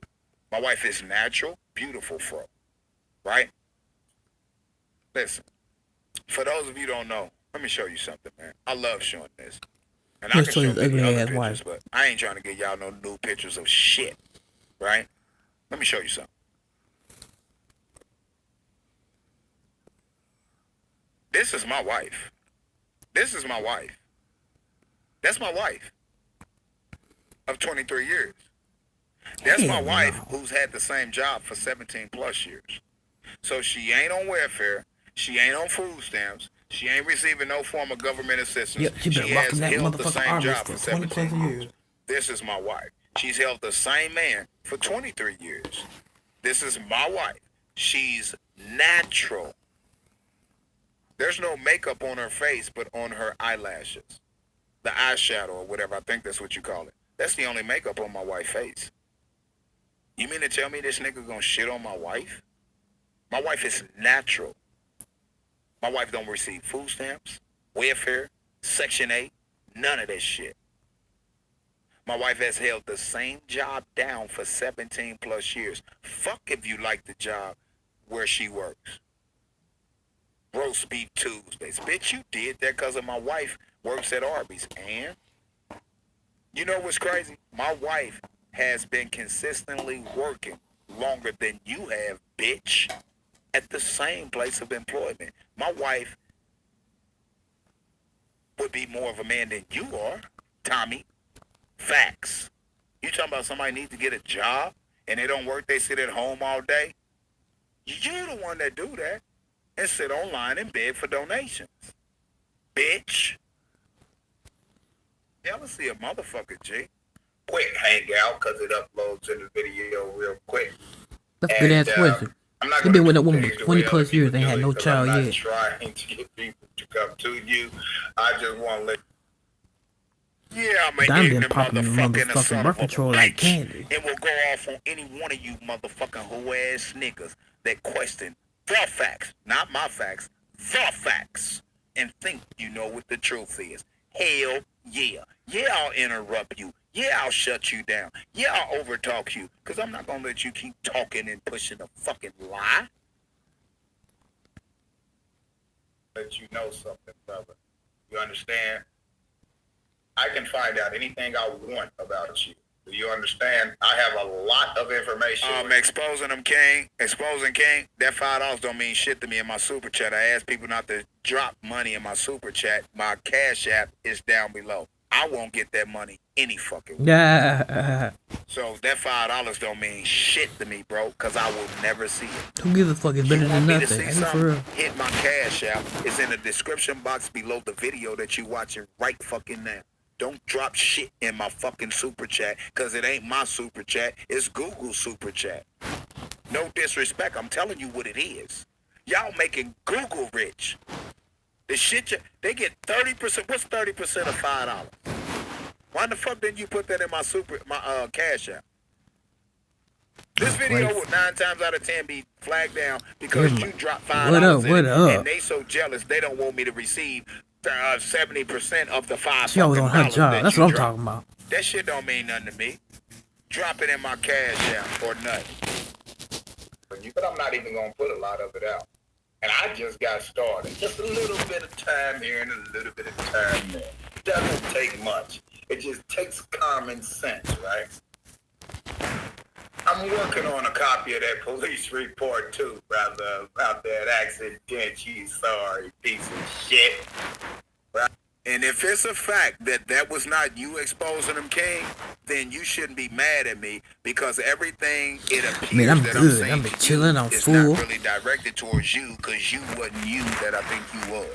My wife is natural, beautiful fro. Right? Listen, for those of you who don't know, let me show you something, man. I love showing this. And I Let's can show show his ugly many other ass pictures, wife. but I ain't trying to get y'all no new pictures of shit. Right? Let me show you something. This is my wife. This is my wife. That's my wife of 23 years. That's my Hell wife no. who's had the same job for 17 plus years. So she ain't on welfare. She ain't on food stamps. She ain't receiving no form of government assistance. Yep, she been rocking that held the motherfucking same armor job for for 20 plus 17 years. years. This is my wife. She's held the same man for 23 years. This is my wife. She's natural. There's no makeup on her face but on her eyelashes. The eyeshadow or whatever, I think that's what you call it. That's the only makeup on my wife's face. You mean to tell me this nigga gonna shit on my wife? My wife is natural. My wife don't receive food stamps, welfare, Section 8, none of that shit. My wife has held the same job down for 17 plus years. Fuck if you like the job where she works. Roast beef Tuesdays. Bitch, you did that because of my wife works at Arby's. And you know what's crazy? My wife has been consistently working longer than you have, bitch, at the same place of employment. My wife would be more of a man than you are, Tommy. Facts. You talking about somebody needs to get a job and they don't work, they sit at home all day? You the one that do that and sit online and beg for donations. Bitch. Y'all see a motherfucker, G. Quick hangout because it uploads in the video real quick. That's a good ass question. I'm not They been with that gonna woman change for the 20 way plus other years. people They do had it, no 'cause child I'm not yet. trying to get people to come to you. I just want to let Yeah, I'm an Dime been ignorant popping motherfucking motherfucking son birth of a control like bitch. candy. And we'll go off on any one of you motherfucking hoe-ass niggas that question the facts, not my facts, the facts, and think you know what the truth is. Hell yeah. Yeah, I'll interrupt you. Yeah, I'll shut you down. Yeah, I'll overtalk you. Because I'm not going to let you keep talking and pushing a fucking lie. you know something, brother. You understand? I can find out anything I want about you. Do you understand? I have a lot of information. Exposing them, King. Exposing King. That $5 don't mean shit to me in my super chat. I ask people not to drop money in my super chat. My Cash App is down below. I won't get that money any fucking way. Yeah. So that $5 don't mean shit to me, bro, because I will never see it. Who gives a fuck? It's better You than want me to nothing. see Ain't it for something? real? Hit my Cash App. It's in the description box below the video that you watching right fucking now. Don't drop shit in my fucking super chat, because it ain't my super chat. It's Google's super chat. No disrespect. I'm telling you what it is. Y'all making Google rich. The shit they get 30%. What's 30% of $5? Why the fuck didn't you put that in my cash app? This video will 9 times out of 10 be flagged down because you dropped $5 in it, and they so jealous they don't want me to receive 70% of the $5. She always on her job. That's what I'm talking about. That shit don't mean nothing to me. Drop it in my cash app or nothing. But I'm not even gonna put a lot of it out. And I just got started. Just a little bit of time here and a little bit of time there. It doesn't take much. It just takes common sense, right? I'm working on a copy of that police report too, brother, about that accident. You sorry piece of shit. Right? And if it's a fact that was not you exposing them, King, then you shouldn't be mad at me because everything it appears I'm that good. I'm saying I'm been chilling. I'm it's full. not really directed towards you because you wasn't you that I think you was.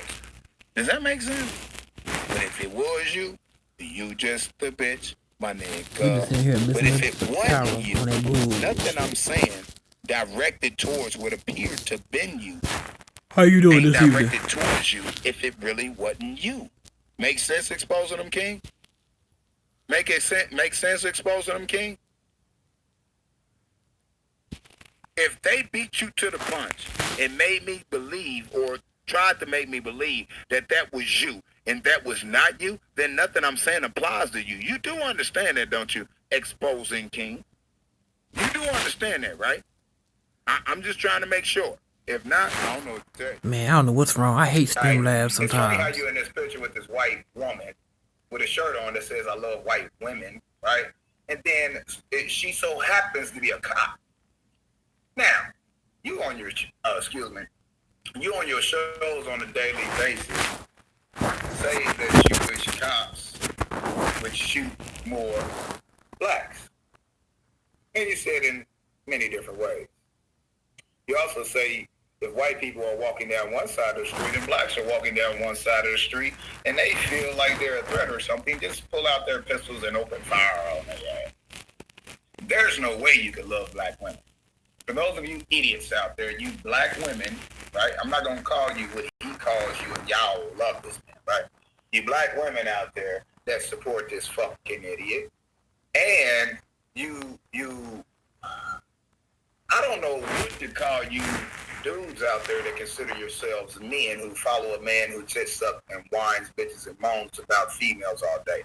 Does that make sense? But if it was you, you just the bitch, my nigga. But if it wasn't you, nothing I'm saying directed towards what appeared to been you. How you doing this evening? Directed towards you if it really wasn't you. Make sense exposing them, King? Make sense exposing them, King? If they beat you to the punch and made me believe or tried to make me believe that was you and that was not you, then nothing I'm saying applies to you. You do understand that, don't you? Exposing King. You do understand that, right? I'm just trying to make sure. If not, I don't know what to tell you. Man, I don't know what's wrong. I hate Stream Labs sometimes. It's funny how you in this picture with this white woman with a shirt on that says "I love white women," right? And then she so happens to be a cop. Now, you on your you on your shows on a daily basis say that you wish cops would shoot more blacks, and you said in many different ways. You also say if white people are walking down one side of the street and blacks are walking down one side of the street and they feel like they're a threat or something, just pull out their pistols and open fire on their ass. There's no way you could love black women. For those of you idiots out there, you black women, right? I'm not going to call you what he calls you and y'all love this man, right? You black women out there that support this fucking idiot. And you I don't know what to call you dudes out there that consider yourselves men who follow a man who sits up and whines, bitches, and moans about females all day.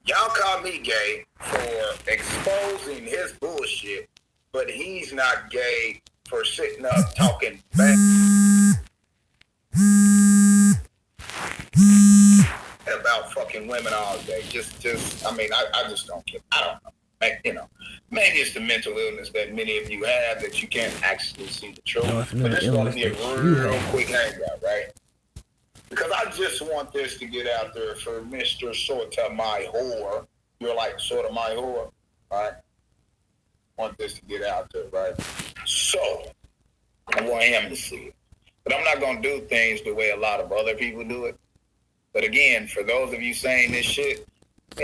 Y'all call me gay for exposing his bullshit, but he's not gay for sitting up talking bad about fucking women all day. I mean, I just don't care. I don't know. You know, maybe it's the mental illness that many of you have that you can't actually see the truth. But this is going to be a real quick hangout, right? Because I just want this to get out there for Mr. Sorta My Whore. You're like Sorta My Whore, right? Want this to get out there, right? So, I want him to see it. But I'm not going to do things the way a lot of other people do it. But again, for those of you saying this shit,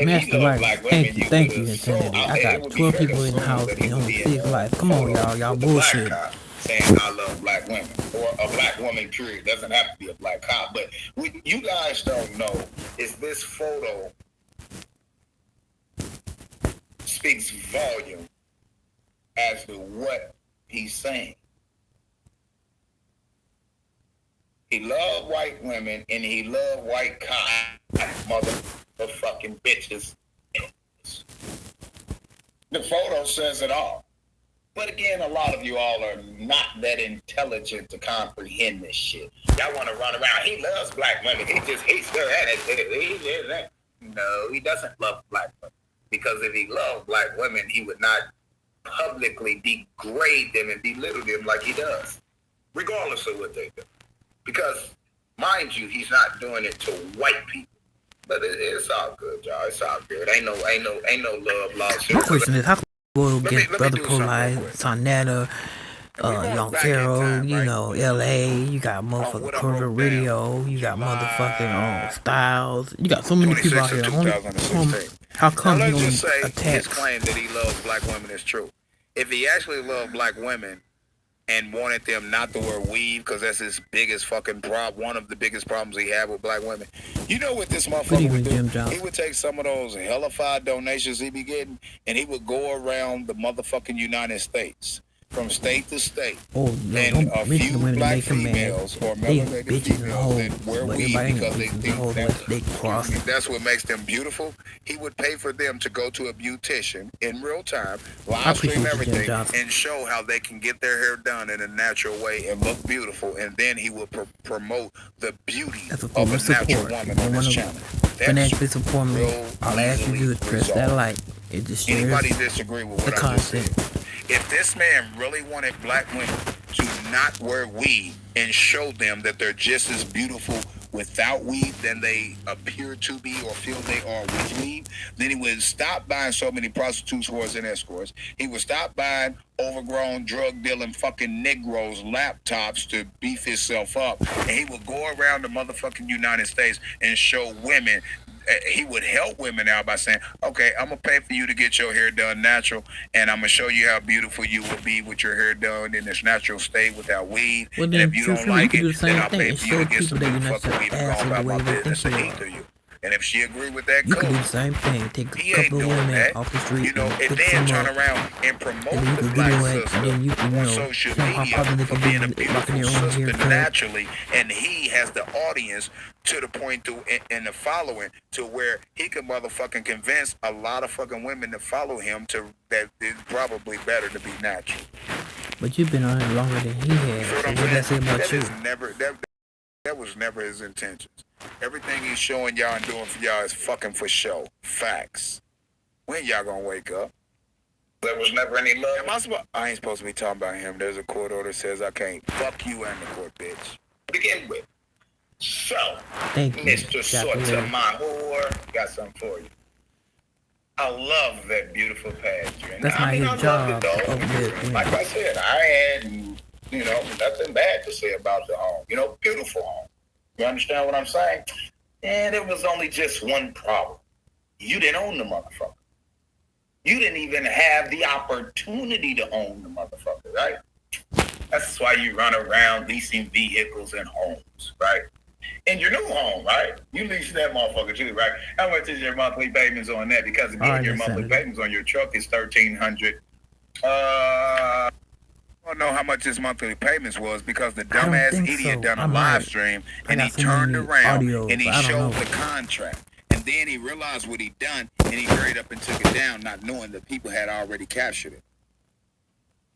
Master Life, thank you, Insanity. I got 12 people in the house and only 6 likes. Come on, y'all bullshit. Saying I love black women, or a black woman, period. Doesn't have to be a black cop. But you guys don't know is this photo speaks volume as to what he's saying. He loved white women and he loved white cops, motherfucking bitches. The photo says it all. But again, a lot of you all are not that intelligent to comprehend this shit. Y'all want to run around. He loves black women. He still had it. No, he doesn't love black women. Because if he loved black women, he would not publicly degrade them and belittle them like he does, regardless of what they do. Because, mind you, he's not doing it to white people. But it's all good, y'all. It's all good. Ain't no love lost. My question is, how can we go against Brother Polite, Sonetta, Young Pharaoh, you know, LA, you got motherfucking Corporate Radio, you got motherfucking Styles, you got so many people out here. How come he let's just say attacks? his claim that he loves black women is true. If he actually loved black women, and wanted them not to wear weave because that's his biggest fucking problem. One of the biggest problems he had with black women. You know what this motherfucker would do? He would take some of those hellified donations he be getting, and he would go around the motherfucking United States, from state to state, and a few black females or melanated females that wear weave because they think that's what makes them beautiful. He would pay for them to go to a beautician in real time, live stream everything, and show how they can get their hair done in a natural way and look beautiful. And then he would promote the beauty of a natural woman on his channel. Financially support me. All I ask you to do is press that like. It just anybody disagree with what I just said? If this man really wanted black women to not wear weave and show them that they're just as beautiful without weave than they appear to be or feel they are with weave, then he would stop buying so many prostitutes, whores, and escorts. He would stop buying overgrown, drug-dealing fucking Negroes laptops to beef himself up. And he would go around the motherfucking United States and show women. He would help women out by saying, okay, I'm going to pay for you to get your hair done natural, and I'm going to show you how beautiful you will be with your hair done in this natural state without weave. Well, and if you don't like it, then I'll pay for you to get some motherfucking weave and go about my business and eat to you. And if she agree with that, you cool. can do the same thing. Take a couple of women off the street, you know, and then turn around and promote the black sister on social media for being a beautiful sister naturally, and he has the audience to the point to and the following to where he can motherfucking convince a lot of fucking women to follow him to that it's probably better to be natural. But you've been on it longer than he has. So what did I say about you? That was never his intentions. Everything he's showing y'all and doing for y'all is fucking for show. Facts. When y'all gonna wake up? There was never any love. I ain't supposed to be talking about him. There's a court order that says I can't. Fuck you and the court, bitch. Begin with. So, thank you, Mr. Sotomayor, got something for you. I love that beautiful pasture. That's my job. Like I said, I had, nothing bad to say about the home. Beautiful home. You understand what I'm saying? And there was only just one problem. You didn't own the motherfucker. You didn't even have the opportunity to own the motherfucker, right? That's why you run around leasing vehicles and homes, right? In your new home, right? You lease that motherfucker too, right? How much is your monthly payments on that? Because again, your monthly payments on your truck is $1,300. I don't know how much his monthly payments was because the dumbass idiot done a live stream and he turned around and he showed the contract. And then he realized what he done and he hurried up and took it down, not knowing that people had already captured it.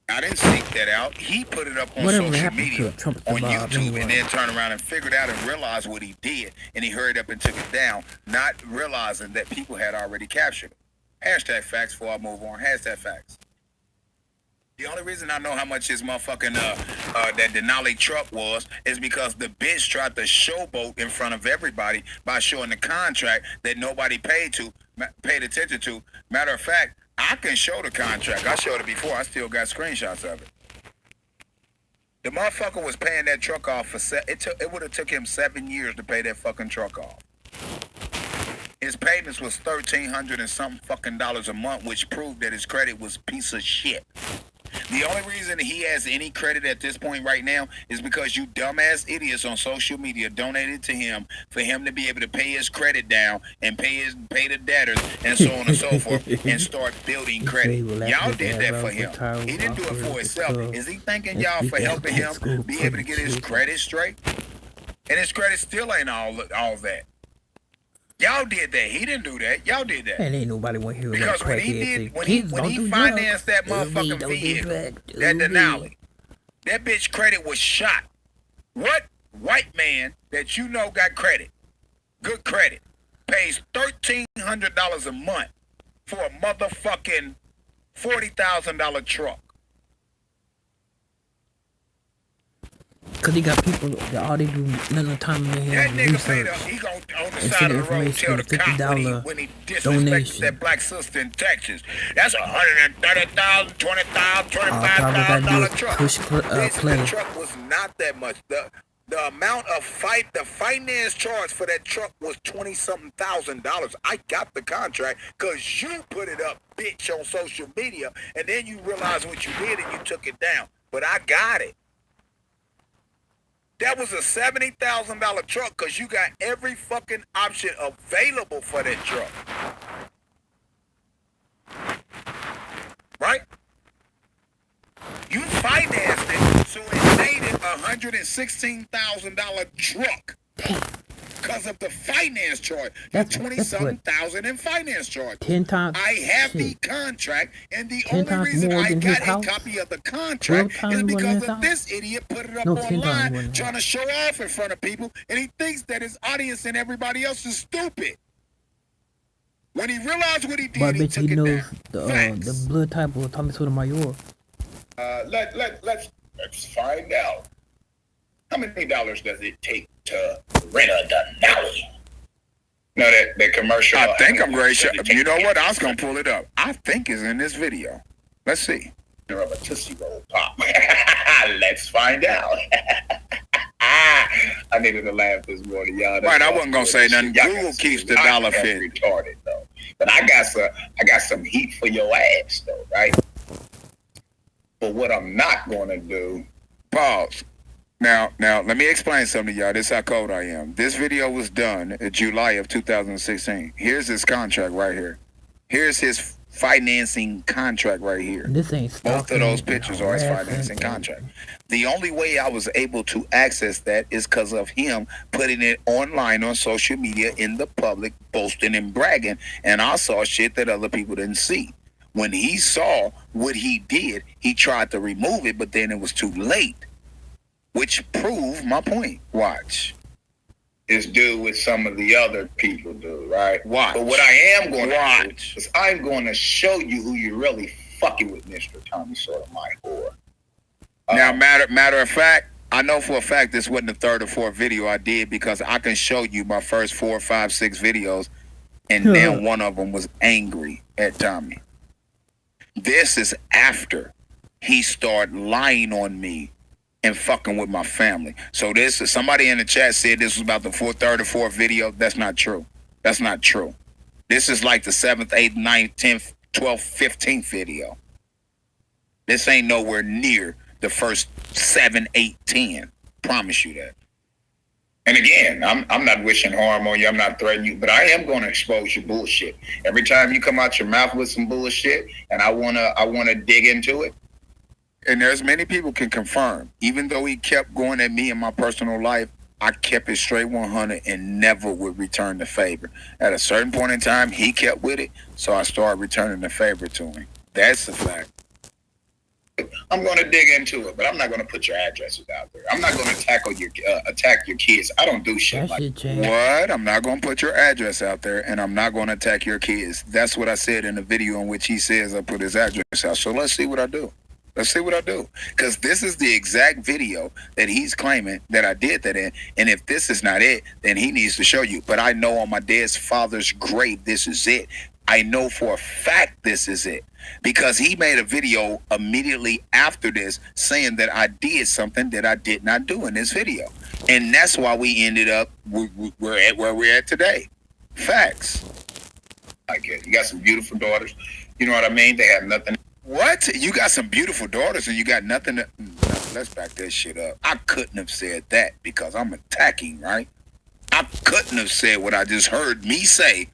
I didn't seek that out. He put it up on social media, on YouTube, and then turned around and figured out and realized what he did. And he hurried up and took it down, not realizing that people had already captured it. Hashtag facts before I move on. Hashtag facts. The only reason I know how much his motherfucking that Denali truck was is because the bitch tried to showboat in front of everybody by showing the contract that nobody paid attention to. Matter of fact, I can show the contract. I showed it before. I still got screenshots of it. The motherfucker was paying that truck off for it would have took him 7 years to pay that fucking truck off. His payments was $1,300 and something fucking dollars a month, which proved that his credit was piece of shit. The only reason he has any credit at this point right now is because you dumbass idiots on social media donated to him for him to be able to pay his credit down and pay the debtors and so on and so forth and start building credit. Y'all did that for him. He didn't do it for himself. Is he thanking y'all for helping him be able to get his credit straight? And his credit still ain't all that. Y'all did that. He didn't do that. Y'all did that. And ain't nobody want to hear that. Because when he financed that motherfucking vehicle, that Denali, that bitch credit was shot. What white man that you know got credit, good credit, pays $1,300 a month for a motherfucking $40,000 truck? Cause he got people that all they do nothing time in their hands. That nigga paid up. He gon' on the side of the road tell the cop when he disrespected that black sister in Texas. That's $130,000, $20,000, $25,000 truck. The truck was not that much. The amount of the finance charge for that truck was $20-something thousand. I got the contract because you put it up, bitch, on social media, and then you realized what you did and you took it down. but I got it. That was a $70,000 truck because you got every fucking option available for that truck. Right? You financed it, so it made it a $116,000 truck. Because of the finance charge. That's 20-something thousand in finance charge. 10 times. I have the contract, and the 10 only times reason more I than his got a house? copy of the 12 contract times is more than because his of house? this idiot put it up No, 10 times more online than trying to that. show off in front of people, and he thinks that his audience and everybody else is stupid. When he realized what he did, But I he bet took he it knows down. the blood type of Tommy Sotomayor. Let's find out. How many dollars does it take to rent a Denali? No, that commercial. I think I'm great. You know what? I was going to pull it up. I think it's in this video. Let's see. Of a Tootsie Roll Pop. Let's find out. I needed to laugh this morning, y'all. Right, I wasn't going to say nothing. Google keeps the dollar fit. Retarded, though. But I got some heat for your ass, though, right? But what I'm not going to do. Pause. Now, let me explain something to y'all. This is how cold I am. This video was done in July of 2016. Here's his contract right here. Here's his financing contract right here. This ain't Both of those pictures are his financing contract. The only way I was able to access that is because of him putting it online on social media in the public, boasting and bragging, and I saw shit that other people didn't see. When he saw what he did, he tried to remove it, but then it was too late. Which proved my point. Watch. Is do what some of the other people do, right? Watch. But what I am going to do is I'm going to show you who you're really fucking with, Mr. Tommy Sotomayor. Now, matter of fact, I know for a fact this wasn't the third or fourth video I did because I can show you my first 4, 5, 6 videos, and then one of them was angry at Tommy. This is after he started lying on me and fucking with my family. So this is somebody in the chat said this was about the third or fourth video. That's not true. That's not true. This is like the 7th, 8th, 9th, 10th, 12th, 15th video. This ain't nowhere near the first 7, 8, 10. Promise you that. And again, I'm not wishing harm on you. I'm not threatening you, but I am going to expose your bullshit. Every time you come out your mouth with some bullshit, and I wanna dig into it. And there's many people can confirm, even though he kept going at me in my personal life, I kept it straight 100 and never would return the favor. At a certain point in time, he kept with it, so I started returning the favor to him. That's the fact. I'm going to dig into it, but I'm not going to put your addresses out there. I'm not going to attack your kids. I don't do shit like that. What? I'm not going to put your address out there, and I'm not going to attack your kids. That's what I said in the video in which he says I put his address out. So let's see what I do. Let's see what I do. Because this is the exact video that he's claiming that I did that in. And if this is not it, then he needs to show you. But I know on my dead father's grave, this is it. I know for a fact this is it. Because he made a video immediately after this saying that I did something that I did not do in this video. And that's why we ended up, we're at where we're at today. Facts. I get it. You got some beautiful daughters. You know what I mean? They have nothing. What? You got some beautiful daughters and you got nothing to... No, let's back that shit up. I couldn't have said that because I'm attacking, right? I couldn't have said what I just heard me say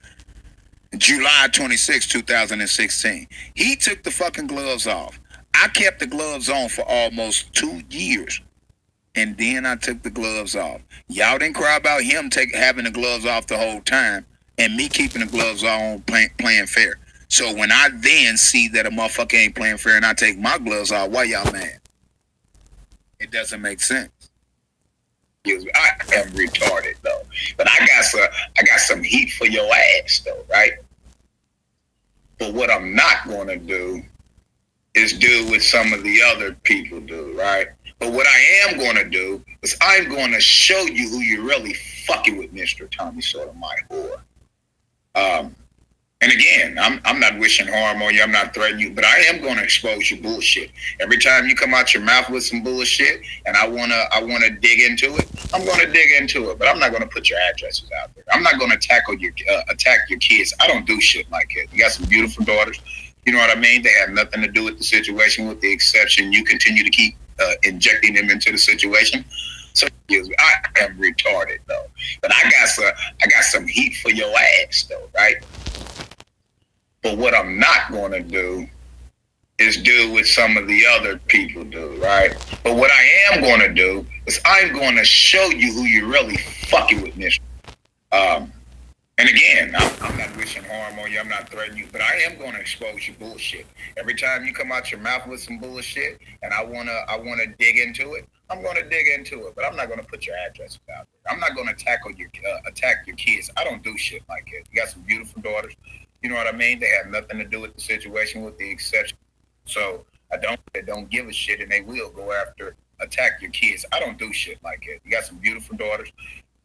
July 26, 2016. He took the fucking gloves off. I kept the gloves on for almost 2 years. And then I took the gloves off. Y'all didn't cry about him having the gloves off the whole time and me keeping the gloves on playing fair. So when I then see that a motherfucker ain't playing fair and I take my gloves off, why y'all mad? It doesn't make sense. I am retarded though, but I got some heat for your ass though, right? But what I'm not going to do is do what some of the other people do, right? But what I am going to do is I'm going to show you who you're really fucking with, Mr. Tommy Sotomayor. And again, I'm not wishing harm on you. I'm not threatening you, but I am going to expose your bullshit. Every time you come out your mouth with some bullshit, and I wanna dig into it, I'm going to dig into it. But I'm not going to put your addresses out there. I'm not going to attack your kids. I don't do shit like that. You got some beautiful daughters. You know what I mean? They have nothing to do with the situation, with the exception you continue to keep injecting them into the situation. So I am retarded though, but I got some heat for your ass though, right? But what I'm not gonna do is do what some of the other people do, right? But what I am gonna do is I'm gonna show you who you're really fucking with, Mister. And again, I'm not wishing harm on you. I'm not threatening you, but I am going to expose your bullshit. Every time you come out your mouth with some bullshit, and I wanna dig into it, I'm going to dig into it. But I'm not going to put your address out there. I'm not going to attack your kids. I don't do shit like it. You got some beautiful daughters. You know what I mean? They have nothing to do with the situation, with the exception. So they don't give a shit, and they will go after attack your kids. I don't do shit like it. You got some beautiful daughters.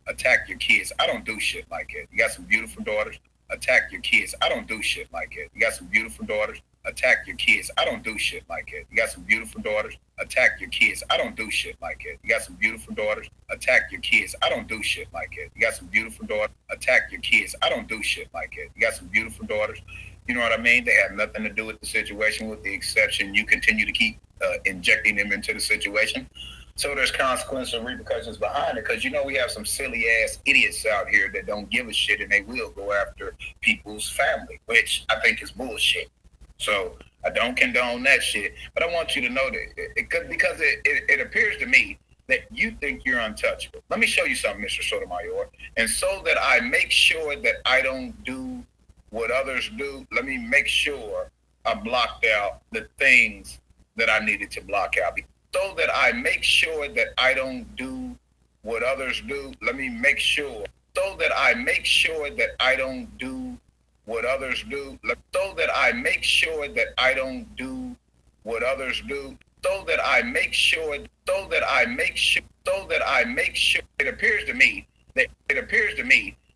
Attack your kids. I don't do shit like it. You got some beautiful daughters. Attack your kids. I don't do shit like it. You got some beautiful daughters. Attack your kids. I don't do shit like it. You got some beautiful daughters. Attack your kids. I don't do shit like it. You got some beautiful daughters. Attack your kids. I don't do shit like it. You got some beautiful daughters. Attack your kids. I don't do shit like it. You got some beautiful daughters. You know what I mean? They have nothing to do with the situation, with the exception you continue to keep injecting them into the situation. So there's consequences and repercussions behind it, because we have some silly ass idiots out here that don't give a shit, and they will go after people's family, which I think is bullshit. So I don't condone that shit, but I want you to know that because it appears to me that you think you're untouchable. Let me show you something, Mr. Sotomayor. And so that I make sure that I don't do what others do, let me make sure I blocked out the things that I needed to block out. So that I make sure that I don't do what others do, let me make sure. So that I make sure that I don't do what others do. So that I make sure that I don't do what others do. So that I make sure. So that I make sure. So that I make sure. It appears to me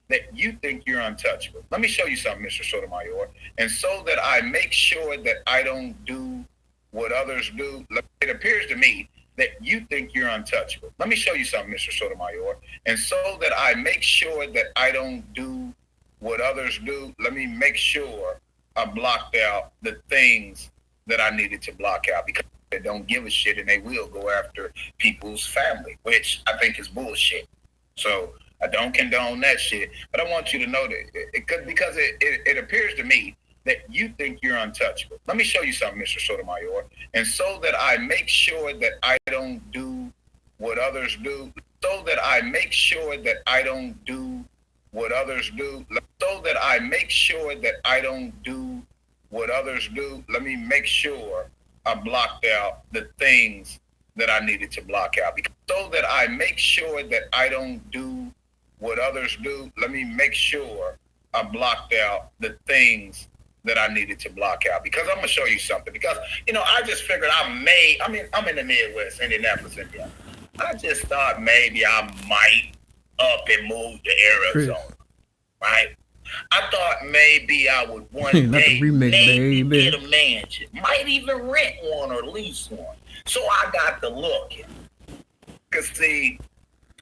that you think you're untouchable. Let me show you something, Mr. Sotomayor. And so that I make sure that I don't do what others do. It appears to me that you think you're untouchable. Let me show you something, Mr. Sotomayor. And so that I make sure that I don't do what others do, let me make sure I blocked out the things that I needed to block out, because they don't give a shit, and they will go after people's family, which I think is bullshit. So I don't condone that shit, but I want you to know that because it appears to me that you think you're untouchable. Let me show you something, Mr. Sotomayor. And so that I make sure that I don't do what others do, so that I make sure that I don't do what others do, so that I make sure that I don't do what others do, let me make sure I blocked out the things that I needed to block out. So that I make sure that I don't do what others do, let me make sure I blocked out the things that I needed to block out, because I'm gonna show you something. Because I just figured I'm in the Midwest, Indianapolis, Indiana. I just thought maybe I might up and move to Arizona, right? I thought maybe I would one day maybe get a mansion, might even rent one or lease one. So I got to looking. Cause see,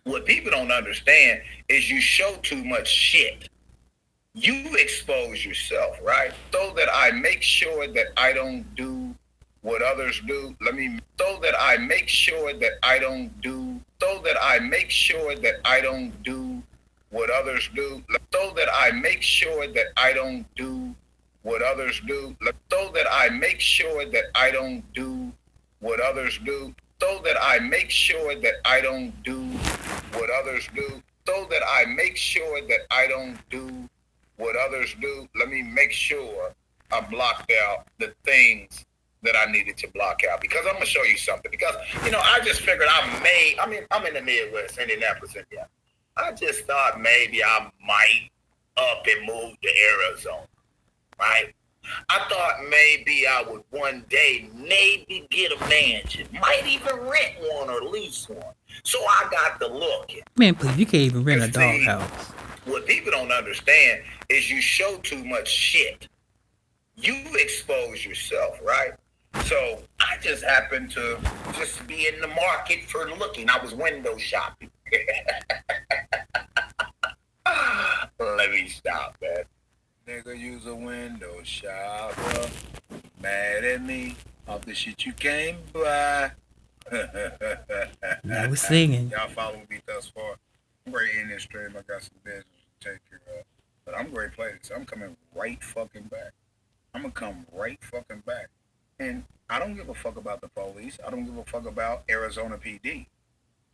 what people don't understand is you show too much shit, you expose yourself, right? So that I make sure that I don't do what others do, so that I make sure that I don't do, so that I make sure that I don't do what others do, so that I make sure that I don't do what others do, so that I make sure that I don't do what others do, so that I make sure that I don't do what others do, so that I make sure that I don't do what others do, let me make sure I blocked out the things that I needed to block out. Because I'm gonna show you something. Because I just figured I'm in the Midwest, Indianapolis, Indiana. I just thought maybe I might up and move to Arizona, right? I thought maybe I would one day maybe get a mansion, might even rent one or lease one. So I got to looking. Man, please, you can't even rent a doghouse. What people don't understand is you show too much shit, you expose yourself, right? So I just happened to just be in the market for looking. I was window shopping. Let me stop, man. Nigga, use a window shopper. Mad at me off the shit you can't buy. Now we're singing. Y'all follow me thus far. I'm ready to end this stream. I got some business to take care of. But I'm ready to play this. I'm coming right fucking back. I'm going to come right fucking back. And I don't give a fuck about the police. I don't give a fuck about Arizona PD.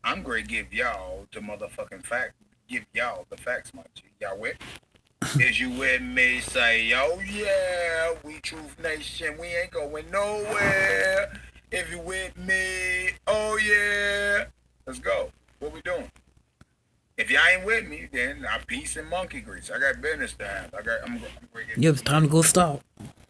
I'm going to give y'all the motherfucking fact. Give y'all the facts, my G. Y'all with? Is you with me? Say, oh yeah, we Truth Nation. We ain't going nowhere. If you with me, oh yeah. Let's go. What we doing? If y'all ain't with me, then I peace and monkey grease. I got business to have. I'm Yep, it's time to go stop.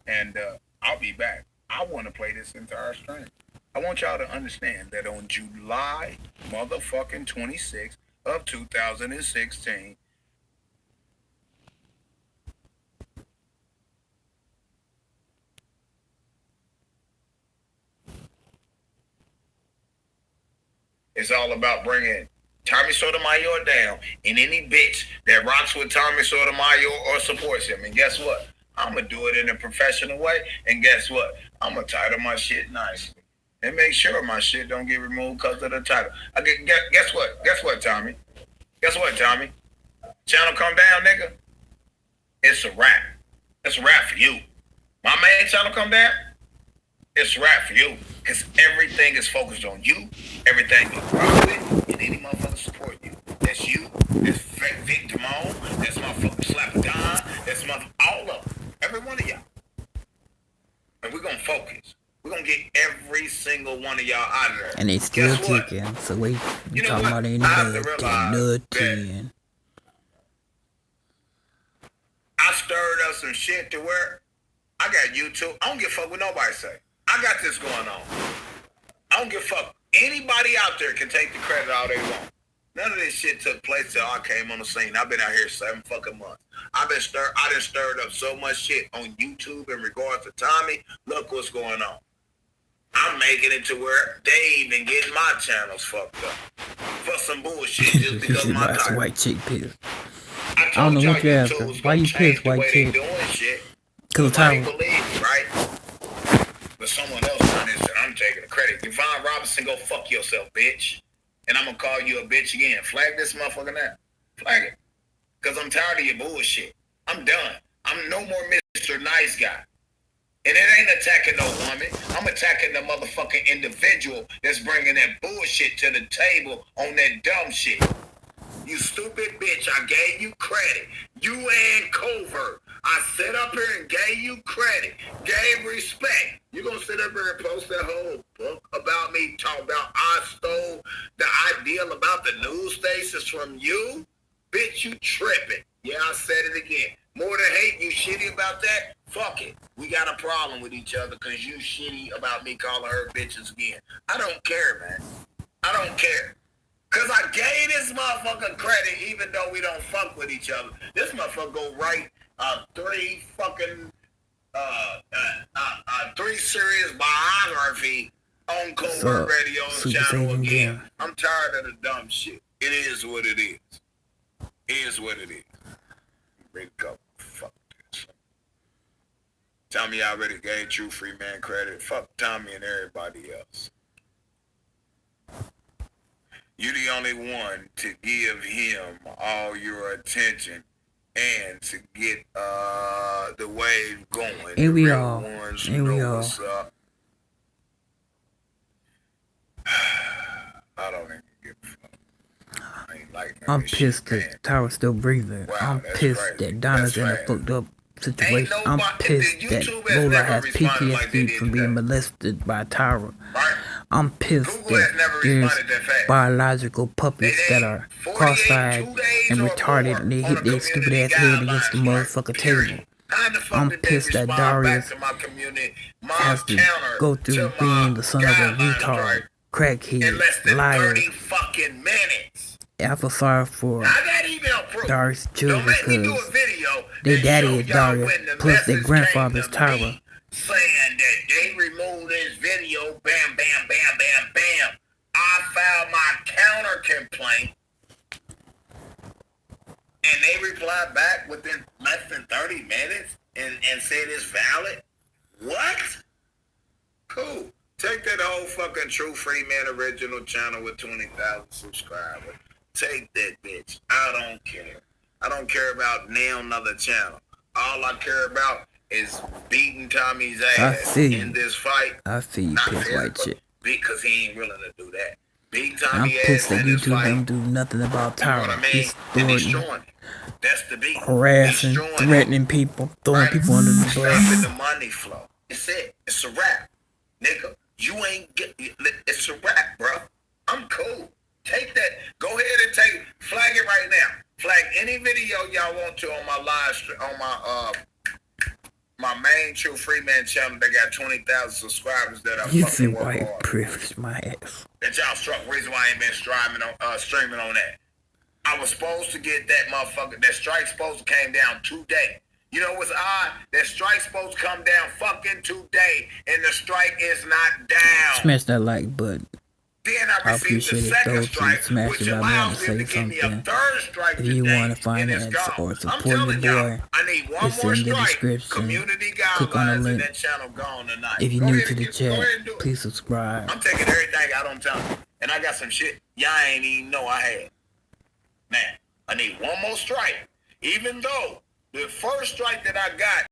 And I'll be back. I want to play this entire stream. I want y'all to understand that on July motherfucking 26th of 2016, it's all about bringing Tommy Sotomayor down and any bitch that rocks with Tommy Sotomayor or supports him. And guess what? I'm going to do it in a professional way. And guess what? I'm going to title my shit nicely. And make sure my shit don't get removed because of the title. Guess what? Guess what, Tommy? Guess what, Tommy? Channel come down, nigga. It's a wrap. It's a wrap for you. My man channel come down. It's a wrap for you. Because everything is focused on you. Everything you rock with. And any motherfucker support you. That's you. That's Vic Damone. That's motherfucker Slap Don. That's motherfucker all of them. Every one of y'all. And we're going to focus. We're going to get every single one of y'all out of there. And they still kicking. So wait, you talking about anybody getting nutty. I stirred up some shit to where I got YouTube. I don't give a fuck what nobody say. I got this going on. I don't give a fuck. Anybody out there can take the credit all they want. None of this shit took place till I came on the scene. I've been out here 7 fucking months. I done stirred up so much shit on YouTube in regards to Tommy. Look what's going on. I'm making it to where they even getting my channels fucked up for some bullshit just because of my title. White chick pissed. I don't know what you're YouTube after. was Why you gonna change pissed, white chick? Because of Tyler. Believe me, right? But someone else done this and I'm taking the credit. Devon Robinson, go fuck yourself, bitch. And I'm gonna call you a bitch again. Flag this motherfucker now. Flag it. Because I'm tired of your bullshit. I'm done. I'm no more Mr. Nice Guy. And it ain't attacking no woman. I'm attacking the motherfucking individual that's bringing that bullshit to the table on that dumb shit. You stupid bitch, I gave you credit. You and Covert. I sit up here and gave you credit. Gave respect. You gonna sit up here and post that whole book about me, talk about I stole the ideal about the news stations from you? Bitch, you tripping. Yeah, I said it again. More than hate, you shitty about that? Fuck it. We got a problem with each other because you shitty about me calling her bitches again. I don't care, man. I don't care. Because I gave this motherfucker credit even though we don't fuck with each other. This motherfucker go write 3 fucking, 3 serious biography on Covert Radio channel again. I'm tired of the dumb shit. It is what it is. It is what it is. Ready to go. Fuck this. Tommy already gave True Freeman credit. Fuck Tommy and everybody else. You the only one to give him all your attention and to get the wave going. Here we are. Here we are. I don't even give a fuck. I'm pissed that Tyra's still breathing. Wow, I'm pissed that Donna's in a fucked up situation. I'm pissed that Lola has PTSD from being molested by Tyra. I'm pissed that there's biological puppies that are cross-eyed and retarded and they hit their stupid ass head against the motherfucking table. I'm pissed that Darius has to go through being the son of a retard, crackhead, liar. I feel sorry for Darius' children because their daddy is Darius, plus their grandfather is Tyra. Saying that they removed this video, bam, bam, bam, bam, bam. I filed my counter complaint, and they replied back within less than 30 minutes and said it's valid. What? Cool. Take that whole fucking True Freeman original channel with 20,000 subscribers. Take that bitch. I don't care. I don't care about nail another channel. All I care about is beating Tommy's ass in this fight. I see you, piss white shit. Because he ain't willing to do that. Beating I'm Tommy's pissed ass that in this YouTube fight. don't do nothing about Tyra. He's destroying. That's the beat. harassing, threatening people, throwing people under the Stopping bus. the money flow. It's it. It's a wrap. Nigga, you ain't get it's a wrap, bro. I'm cool. Take that. Go ahead and flag it right now. Flag any video y'all want to on my live stream, on my main True Freeman channel that got 20,000 subscribers that I You see fucking work white hard. privilege, my ass. That y'all struck. Reason why I ain't been streaming on that. I was supposed to get that motherfucker. That strike supposed to came down today. You know what's odd? That strike supposed to come down fucking today, and the strike is not down. Smash that like button. Then I received the second strike, which allows them to give me a third strike if you today, want to find and it's it gone. or I'm support telling the y'all, boy, I need one it's more in the strike. description. Community Click on the guidelines, link. and that channel gone tonight. If you're Go new ahead to the and go ahead and do chat, it. please subscribe. I'm taking everything out on time, and I got some shit y'all ain't even know I had. Man, I need one more strike. Even though the first strike that I got